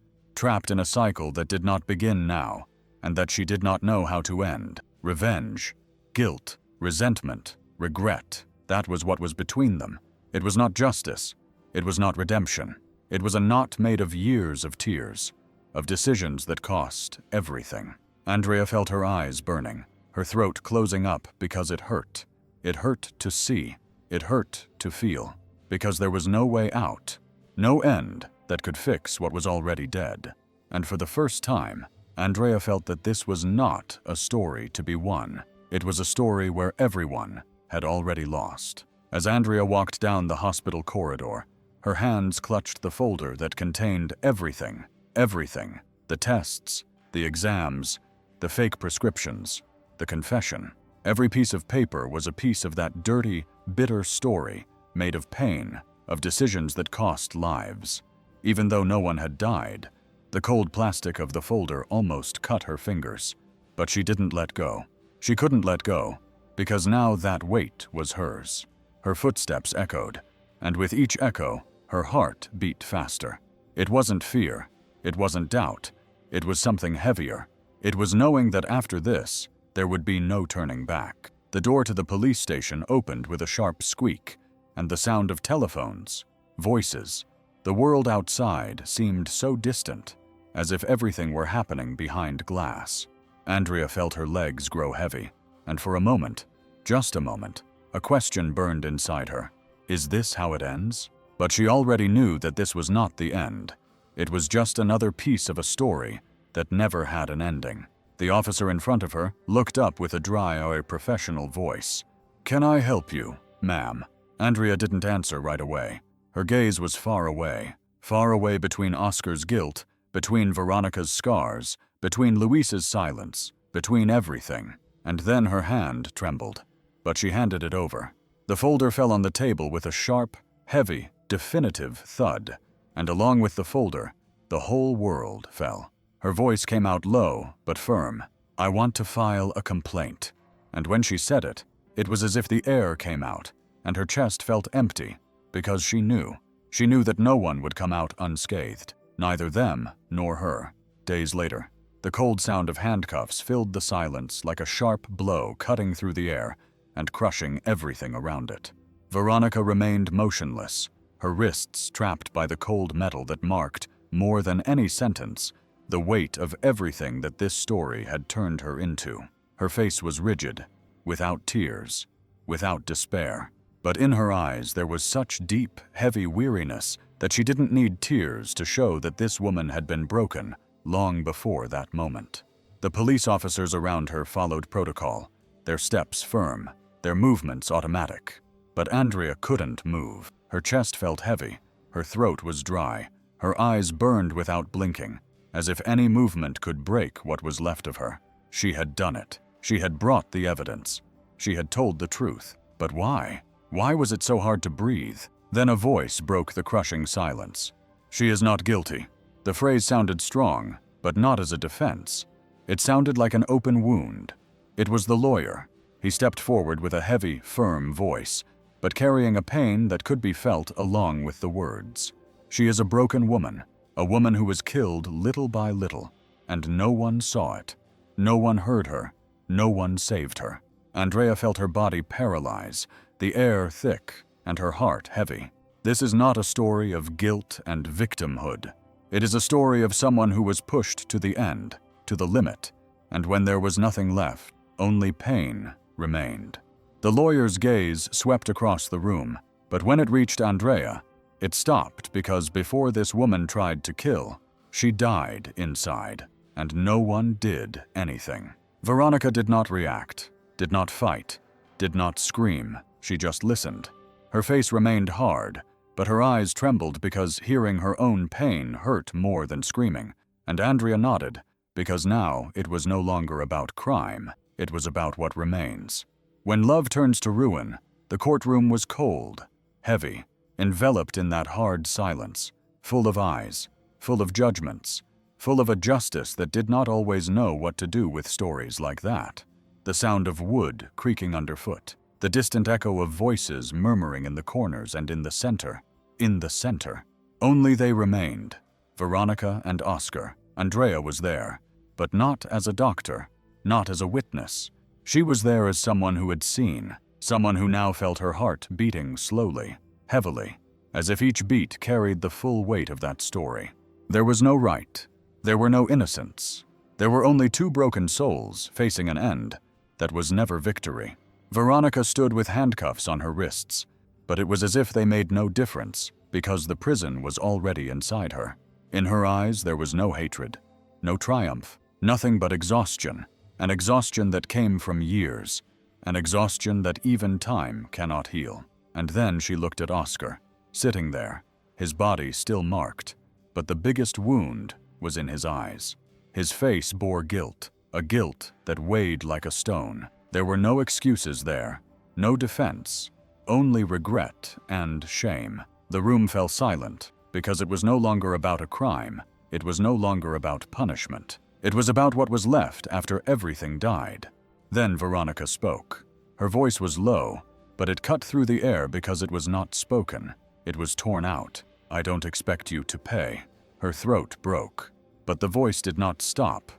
in a cycle that did not begin now, and that she did not know how to end. Revenge, guilt, resentment, regret, that was what was between them. It was not justice. It was not redemption. It was a knot made of years of tears, of decisions that cost everything. Andrea felt her eyes burning, her throat closing up because it hurt. It hurt to see. It hurt to feel, because there was no way out, no end that could fix what was already dead. And for the first time, Andrea felt that this was not a story to be won. It was a story where everyone had already lost. As Andrea walked down the hospital corridor, her hands clutched the folder that contained everything, the tests, the exams, the fake prescriptions, the confession. Every piece of paper was a piece of that dirty, bitter story made of pain, of decisions that cost lives. Even though no one had died, the cold plastic of the folder almost cut her fingers. But she didn't let go. She couldn't let go, because now that weight was hers. Her footsteps echoed, and with each echo, her heart beat faster. It wasn't fear. It wasn't doubt. It was something heavier. It was knowing that after this, there would be no turning back. The door to the police station opened with a sharp squeak, and the sound of telephones, voices. The world outside seemed so distant, as if everything were happening behind glass. Andrea felt her legs grow heavy, and for a moment, just a moment, a question burned inside her. Is this how it ends? But she already knew that this was not the end. It was just another piece of a story that never had an ending. The officer in front of her looked up with a dry, professional voice. "Can I help you, ma'am?" Andrea didn't answer right away. Her gaze was far away between Oscar's guilt, between Veronica's scars, between Luis's silence, between everything. And then her hand trembled. But she handed it over. The folder fell on the table with a sharp, heavy, definitive thud, and along with the folder, the whole world fell. Her voice came out low but firm. "I want to file a complaint." And when she said it, it was as if the air came out, and her chest felt empty, because she knew that no one would come out unscathed, neither them nor her. Days later, the cold sound of handcuffs filled the silence like a sharp blow cutting through the air and crushing everything around it. Veronica remained motionless, her wrists trapped by the cold metal that marked, more than any sentence, the weight of everything that this story had turned her into. Her face was rigid, without tears, without despair. But in her eyes there was such deep, heavy weariness that she didn't need tears to show that this woman had been broken long before that moment. The police officers around her followed protocol, their steps firm, their movements automatic. But Andrea couldn't move. Her chest felt heavy, her throat was dry, her eyes burned without blinking, as if any movement could break what was left of her. She had done it. She had brought the evidence. She had told the truth. But why? Why was it so hard to breathe? Then a voice broke the crushing silence. "She is not guilty." The phrase sounded strong, but not as a defense. It sounded like an open wound. It was the lawyer. He stepped forward with a heavy, firm voice, but carrying a pain that could be felt along with the words. "She is a broken woman, a woman who was killed little by little, and no one saw it. No one heard her. No one saved her." Andrea felt her body paralyze, the air thick, and her heart heavy. This is not a story of guilt and victimhood. It is a story of someone who was pushed to the end, to the limit, and when there was nothing left, only pain remained. The lawyer's gaze swept across the room, but when it reached Andrea, it stopped because before this woman tried to kill, she died inside, and no one did anything. Veronica did not react, did not fight, did not scream. She just listened. Her face remained hard, but her eyes trembled because hearing her own pain hurt more than screaming, and Andrea nodded, because now it was no longer about crime, it was about what remains. When love turns to ruin, the courtroom was cold, heavy, enveloped in that hard silence, full of eyes, full of judgments, full of a justice that did not always know what to do with stories like that. The sound of wood creaking underfoot, the distant echo of voices murmuring in the corners and in the center. In the center. Only they remained, Veronica and Oscar. Andrea was there, but not as a doctor, not as a witness. She was there as someone who had seen, someone who now felt her heart beating slowly, heavily, as if each beat carried the full weight of that story. There was no right. There were no innocents. There were only two broken souls facing an end that was never victory. Veronica stood with handcuffs on her wrists, but it was as if they made no difference because the prison was already inside her. In her eyes there was no hatred, no triumph, nothing but exhaustion, an exhaustion that came from years, an exhaustion that even time cannot heal. And then she looked at Oscar, sitting there, his body still marked, but the biggest wound was in his eyes. His face bore guilt, a guilt that weighed like a stone. There were no excuses there, no defense, only regret and shame. The room fell silent because it was no longer about a crime. It was no longer about punishment. It was about what was left after everything died. Then Veronica spoke. Her voice was low, but it cut through the air because it was not spoken. It was torn out. "I don't expect you to pay." Her throat broke, but the voice did not stop,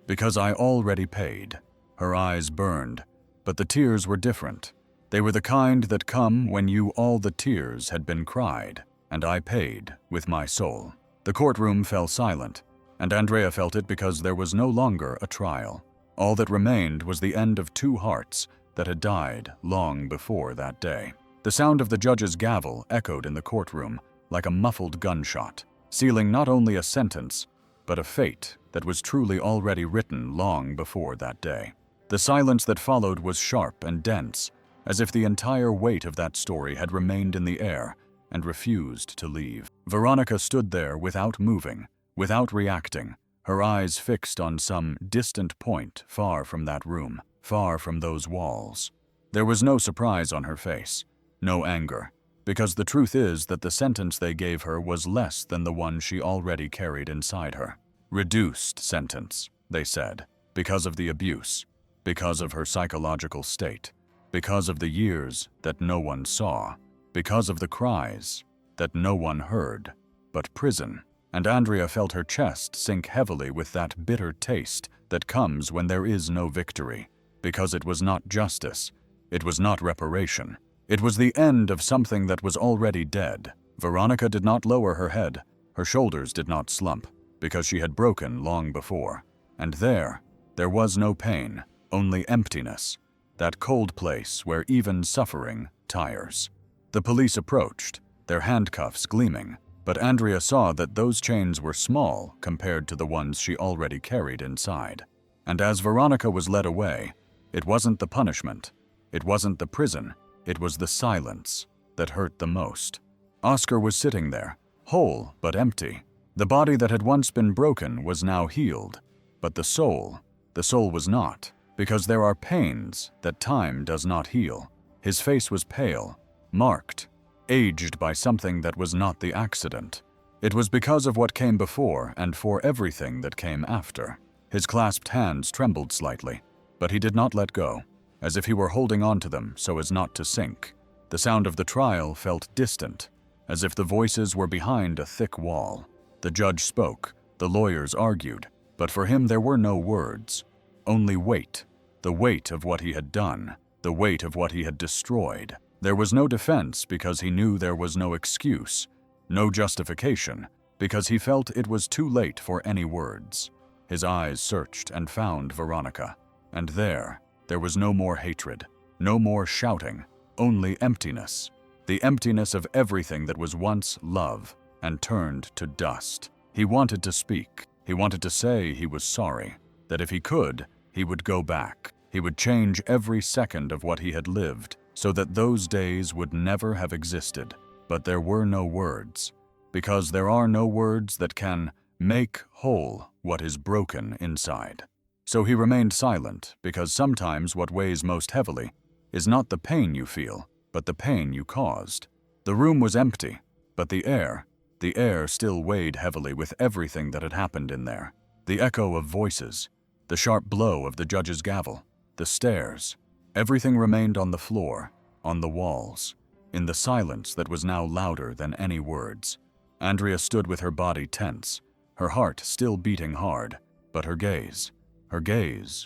because I already paid. Her eyes burned, but the tears were different. They were the kind that come when you all the tears had been cried, and I paid with my soul. The courtroom fell silent, and Andrea felt it because there was no longer a trial. All that remained was the end of two hearts that had died long before that day. The sound of the judge's gavel echoed in the courtroom like a muffled gunshot, sealing not only a sentence, but a fate that was truly already written long before that day. The silence that followed was sharp and dense, as if the entire weight of that story had remained in the air and refused to leave. Veronica stood there without moving, without reacting, her eyes fixed on some distant point far from that room, far from those walls. There was no surprise on her face, no anger, because the truth is that the sentence they gave her was less than the one she already carried inside her. Reduced sentence, they said, because of the abuse, because of her psychological state, because of the years that no one saw, because of the cries that no one heard, but prison. And Andrea felt her chest sink heavily with that bitter taste that comes when there is no victory, because it was not justice, it was not reparation. It was the end of something that was already dead. Veronica did not lower her head, her shoulders did not slump, because she had broken long before. And there was no pain, only emptiness, that cold place where even suffering tires. The police approached, their handcuffs gleaming, but Andrea saw that those chains were small compared to the ones she already carried inside. And as Veronica was led away, it wasn't the punishment, it wasn't the prison, it was the silence that hurt the most. Oscar was sitting there, whole but empty. The body that had once been broken was now healed, but the soul was not, because there are pains that time does not heal. His face was pale, marked, aged by something that was not the accident. It was because of what came before and for everything that came after. His clasped hands trembled slightly, but he did not let go, as if he were holding on to them so as not to sink. The sound of the trial felt distant, as if the voices were behind a thick wall. The judge spoke, the lawyers argued, but for him there were no words, only weight, the weight of what he had done, the weight of what he had destroyed. There was no defense because he knew there was no excuse, no justification, because he felt it was too late for any words. His eyes searched and found Veronica, and there was no more hatred, no more shouting, only emptiness, the emptiness of everything that was once love and turned to dust. He wanted to speak, he wanted to say he was sorry, that if he could, he would go back. He would change every second of what he had lived so that those days would never have existed. But there were no words, because there are no words that can make whole what is broken inside. So he remained silent, because sometimes what weighs most heavily is not the pain you feel, but the pain you caused. The room was empty, but the air still weighed heavily with everything that had happened in there. The echo of voices, the sharp blow of the judge's gavel, the stairs, everything remained on the floor, on the walls, in the silence that was now louder than any words. Andrea stood with her body tense, her heart still beating hard, but her gaze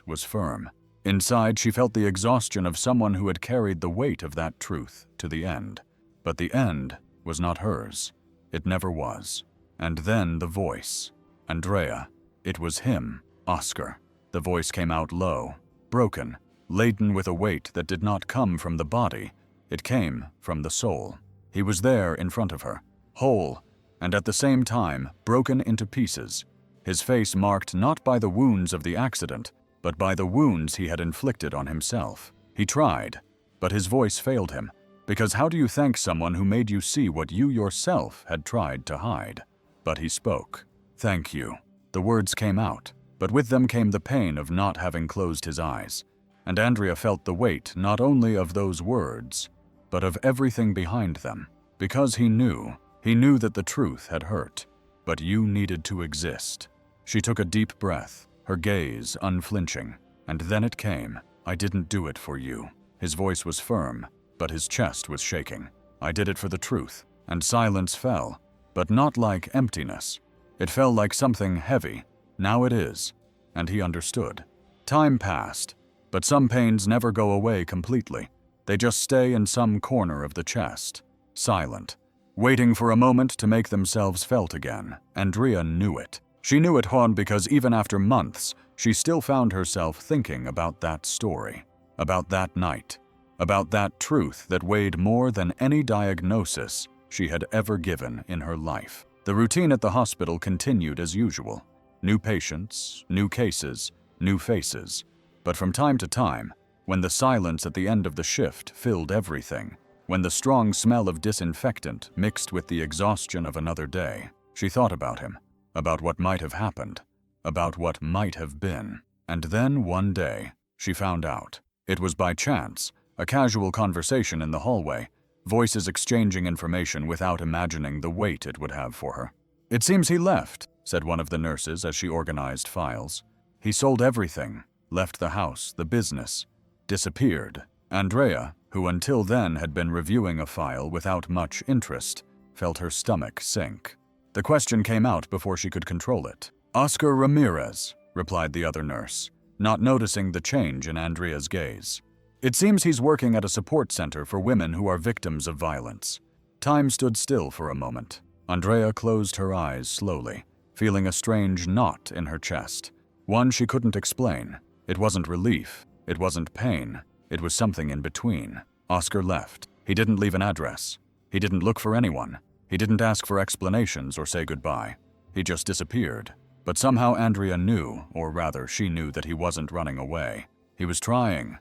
was firm. Inside, she felt the exhaustion of someone who had carried the weight of that truth to the end. But the end was not hers. It never was. And then the voice. Andrea. It was him, Oscar. The voice came out low, broken, laden with a weight that did not come from the body. It came from the soul. He was there in front of her, whole, and at the same time broken into pieces, his face marked not by the wounds of the accident, but by the wounds he had inflicted on himself. He tried, but his voice failed him, because how do you thank someone who made you see what you yourself had tried to hide? But he spoke. Thank you. The words came out, but with them came the pain of not having closed his eyes, and Andrea felt the weight not only of those words, but of everything behind them, because he knew that the truth had hurt, but you needed to exist. She took a deep breath, her gaze unflinching, and then it came. I didn't do it for you. His voice was firm, but his chest was shaking. I did it for the truth, and silence fell, but not like emptiness. It fell like something heavy. Now it is, and he understood. Time passed, but some pains never go away completely. They just stay in some corner of the chest, silent, waiting for a moment to make themselves felt again. Andrea knew it. She knew it, Juan, because even after months, she still found herself thinking about that story, about that night, about that truth that weighed more than any diagnosis she had ever given in her life. The routine at the hospital continued as usual. New patients, new cases, new faces. But from time to time, when the silence at the end of the shift filled everything, when the strong smell of disinfectant mixed with the exhaustion of another day, she thought about him, about what might have happened, about what might have been. And then one day, she found out. It was by chance, a casual conversation in the hallway, voices exchanging information without imagining the weight it would have for her. "It seems he left," said one of the nurses as she organized files. "He sold everything, left the house, the business, disappeared." Andrea, who until then had been reviewing a file without much interest, felt her stomach sink. The question came out before she could control it. "Oscar Ramirez," replied the other nurse, not noticing the change in Andrea's gaze. "It seems he's working at a support center for women who are victims of violence." Time stood still for a moment. Andrea closed her eyes slowly, feeling a strange knot in her chest. One she couldn't explain. It wasn't relief. It wasn't pain. It was something in between. Oscar left. He didn't leave an address. He didn't look for anyone. He didn't ask for explanations or say goodbye. He just disappeared. But somehow Andrea knew, or rather she knew, that he wasn't running away. He was trying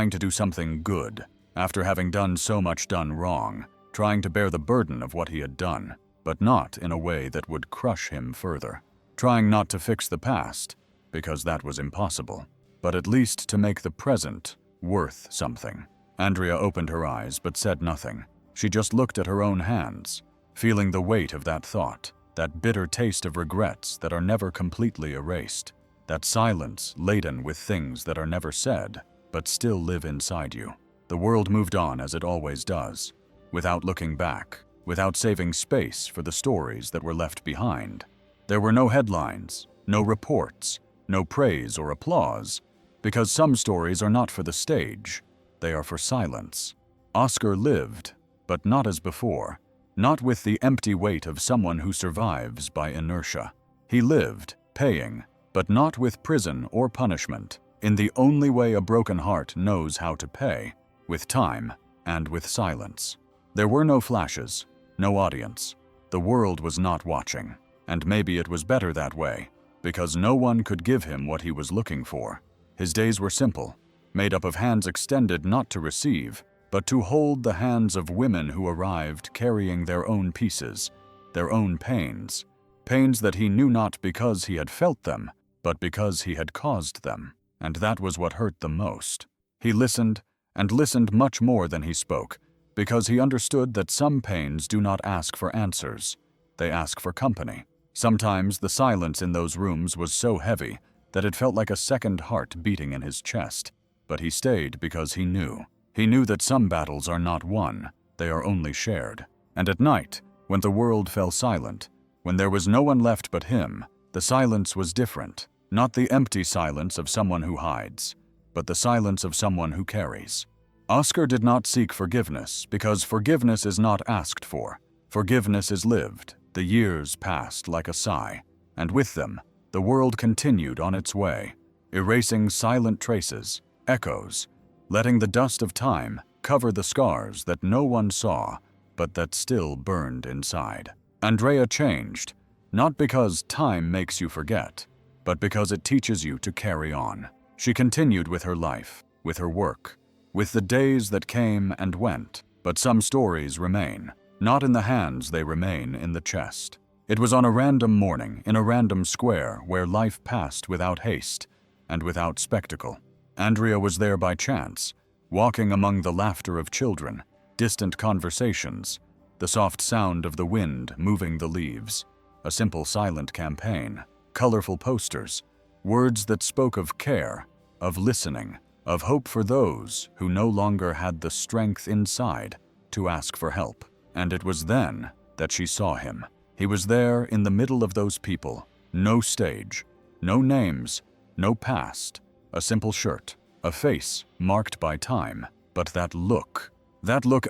to do something good, after having done so much done wrong, trying to bear the burden of what he had done, but not in a way that would crush him further. Trying not to fix the past, because that was impossible, but at least to make the present worth something. Andrea opened her eyes but said nothing. She just looked at her own hands, feeling the weight of that thought, that bitter taste of regrets that are never completely erased, that silence laden with things that are never said, but still live inside you. The world moved on as it always does, without looking back, without saving space for the stories that were left behind. There were no headlines, no reports, no praise or applause, because some stories are not for the stage, they are for silence. Oscar lived, but not as before, not with the empty weight of someone who survives by inertia. He lived, paying, but not with prison or punishment, in the only way a broken heart knows how to pay, with time and with silence. There were no flashes, no audience. The world was not watching, and maybe it was better that way, because no one could give him what he was looking for. His days were simple, made up of hands extended not to receive, but to hold the hands of women who arrived carrying their own pieces, their own pains, pains that he knew not because he had felt them, but because he had caused them. And that was what hurt the most. He listened, and listened much more than he spoke, because he understood that some pains do not ask for answers. They ask for company. Sometimes the silence in those rooms was so heavy that it felt like a second heart beating in his chest. But he stayed because he knew. He knew that some battles are not won, they are only shared. And at night, when the world fell silent, when there was no one left but him, the silence was different. Not the empty silence of someone who hides, but the silence of someone who carries. Oscar did not seek forgiveness, because forgiveness is not asked for. Forgiveness is lived. The years passed like a sigh, and with them, the world continued on its way, erasing silent traces, echoes, letting the dust of time cover the scars that no one saw, but that still burned inside. Andrea changed, not because time makes you forget, but because it teaches you to carry on. She continued with her life, with her work, with the days that came and went, but some stories remain. Not in the hands, they remain in the chest. It was on a random morning, in a random square, where life passed without haste and without spectacle. Andrea was there by chance, walking among the laughter of children, distant conversations, the soft sound of the wind moving the leaves, a simple silent campaign, colorful posters, words that spoke of care, of listening, of hope for those who no longer had the strength inside to ask for help. And it was then that she saw him. He was there in the middle of those people. No stage, no names, no past, a simple shirt, a face marked by time, But that look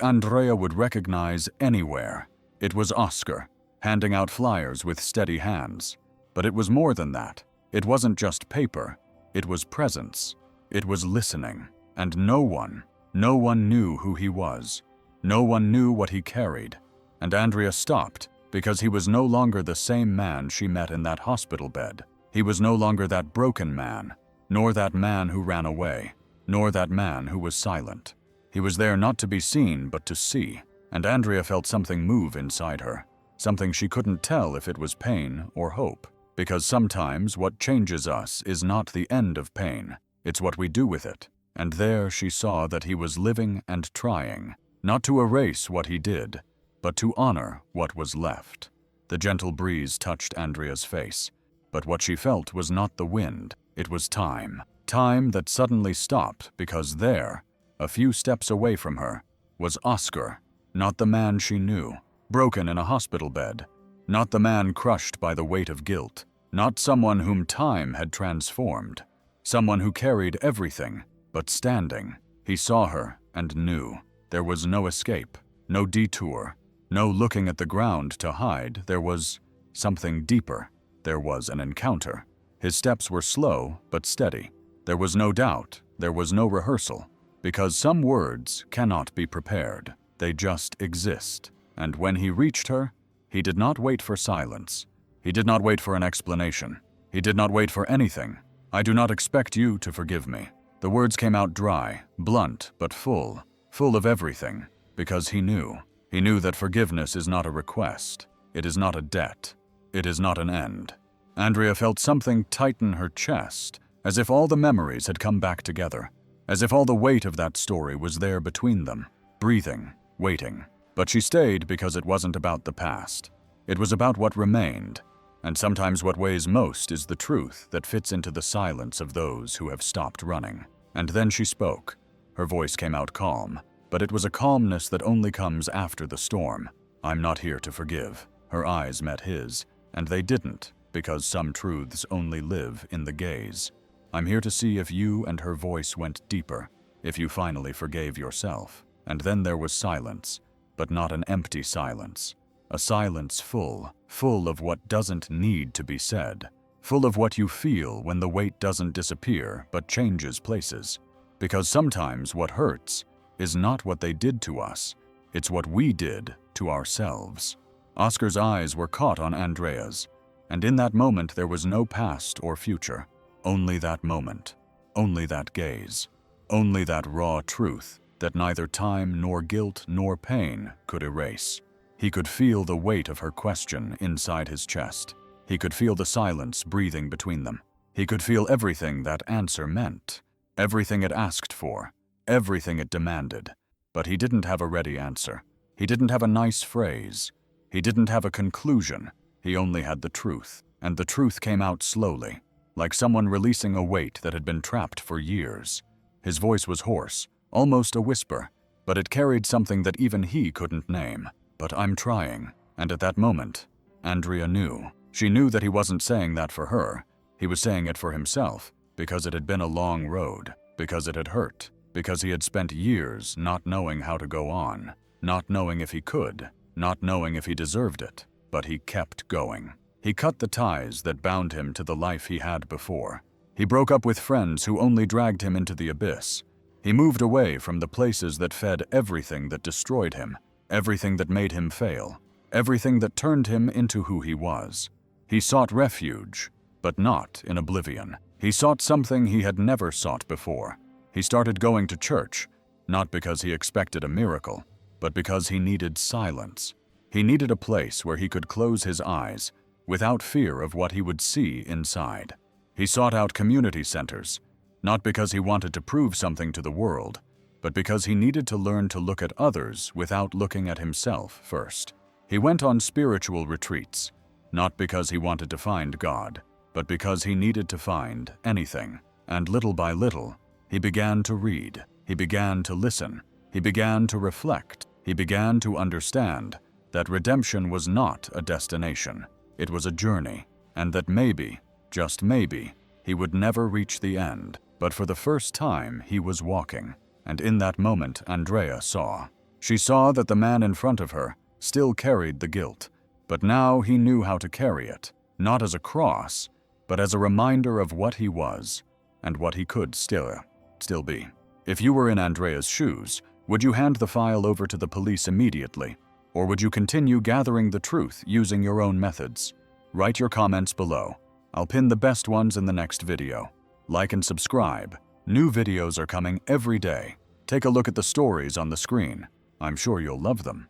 Andrea would recognize anywhere. It was Oscar, handing out flyers with steady hands. But it was more than that. It wasn't just paper. It was presence. It was listening. And no one knew who he was. No one knew what he carried. And Andrea stopped because he was no longer the same man she met in that hospital bed. He was no longer that broken man, nor that man who ran away, nor that man who was silent. He was there not to be seen, but to see. And Andrea felt something move inside her, something she couldn't tell if it was pain or hope. Because sometimes what changes us is not the end of pain, it's what we do with it. And there she saw that he was living and trying, not to erase what he did, but to honor what was left. The gentle breeze touched Andrea's face, but what she felt was not the wind, it was time. Time that suddenly stopped because there, a few steps away from her, was Oscar, not the man she knew, broken in a hospital bed, not the man crushed by the weight of guilt, not someone whom time had transformed, someone who carried everything, but standing. He saw her and knew. There was no escape, no detour, no looking at the ground to hide. There was something deeper. There was an encounter. His steps were slow but steady. There was no doubt. There was no rehearsal. Because some words cannot be prepared. They just exist. And when he reached her, he did not wait for silence. He did not wait for an explanation. He did not wait for anything. I do not expect you to forgive me. The words came out dry, blunt, but full of everything, because he knew. He knew that forgiveness is not a request. It is not a debt. It is not an end. Andrea felt something tighten her chest, as if all the memories had come back together, as if all the weight of that story was there between them, breathing, waiting. But she stayed because it wasn't about the past. It was about what remained. And sometimes what weighs most is the truth that fits into the silence of those who have stopped running. And then she spoke. Her voice came out calm, but it was a calmness that only comes after the storm. I'm not here to forgive. Her eyes met his, and they didn't, because some truths only live in the gaze. I'm here to see if you and her voice went deeper, if you finally forgave yourself. And then there was silence, but not an empty silence. A silence full of what doesn't need to be said, full of what you feel when the weight doesn't disappear but changes places. Because sometimes what hurts is not what they did to us, it's what we did to ourselves. Oscar's eyes were caught on Andrea's, and in that moment there was no past or future, only that moment, only that gaze, only that raw truth that neither time nor guilt nor pain could erase. He could feel the weight of her question inside his chest. He could feel the silence breathing between them. He could feel everything that answer meant, everything it asked for, everything it demanded. But he didn't have a ready answer. He didn't have a nice phrase. He didn't have a conclusion. He only had the truth. And the truth came out slowly, like someone releasing a weight that had been trapped for years. His voice was hoarse, almost a whisper, but it carried something that even he couldn't name. But I'm trying. And at that moment, Andrea knew. She knew that he wasn't saying that for her. He was saying it for himself, because it had been a long road, because it had hurt, because he had spent years not knowing how to go on, not knowing if he could, not knowing if he deserved it. But he kept going. He cut the ties that bound him to the life he had before. He broke up with friends who only dragged him into the abyss. He moved away from the places that fed everything that destroyed him, everything that made him fail, everything that turned him into who he was. He sought refuge, but not in oblivion. He sought something he had never sought before. He started going to church, not because he expected a miracle, but because he needed silence. He needed a place where he could close his eyes without fear of what he would see inside. He sought out community centers, not because he wanted to prove something to the world, but because he needed to learn to look at others without looking at himself first. He went on spiritual retreats, not because he wanted to find God, but because he needed to find anything. And little by little, he began to read, he began to listen, he began to reflect, he began to understand that redemption was not a destination, it was a journey, and that maybe, just maybe, he would never reach the end. But for the first time, he was walking. And in that moment, Andrea saw. She saw that the man in front of her still carried the guilt, but now he knew how to carry it, not as a cross, but as a reminder of what he was and what he could still be. If you were in Andrea's shoes, would you hand the file over to the police immediately, or would you continue gathering the truth using your own methods? Write your comments below. I'll pin the best ones in the next video. Like and subscribe. New videos are coming every day. Take a look at the stories on the screen. I'm sure you'll love them.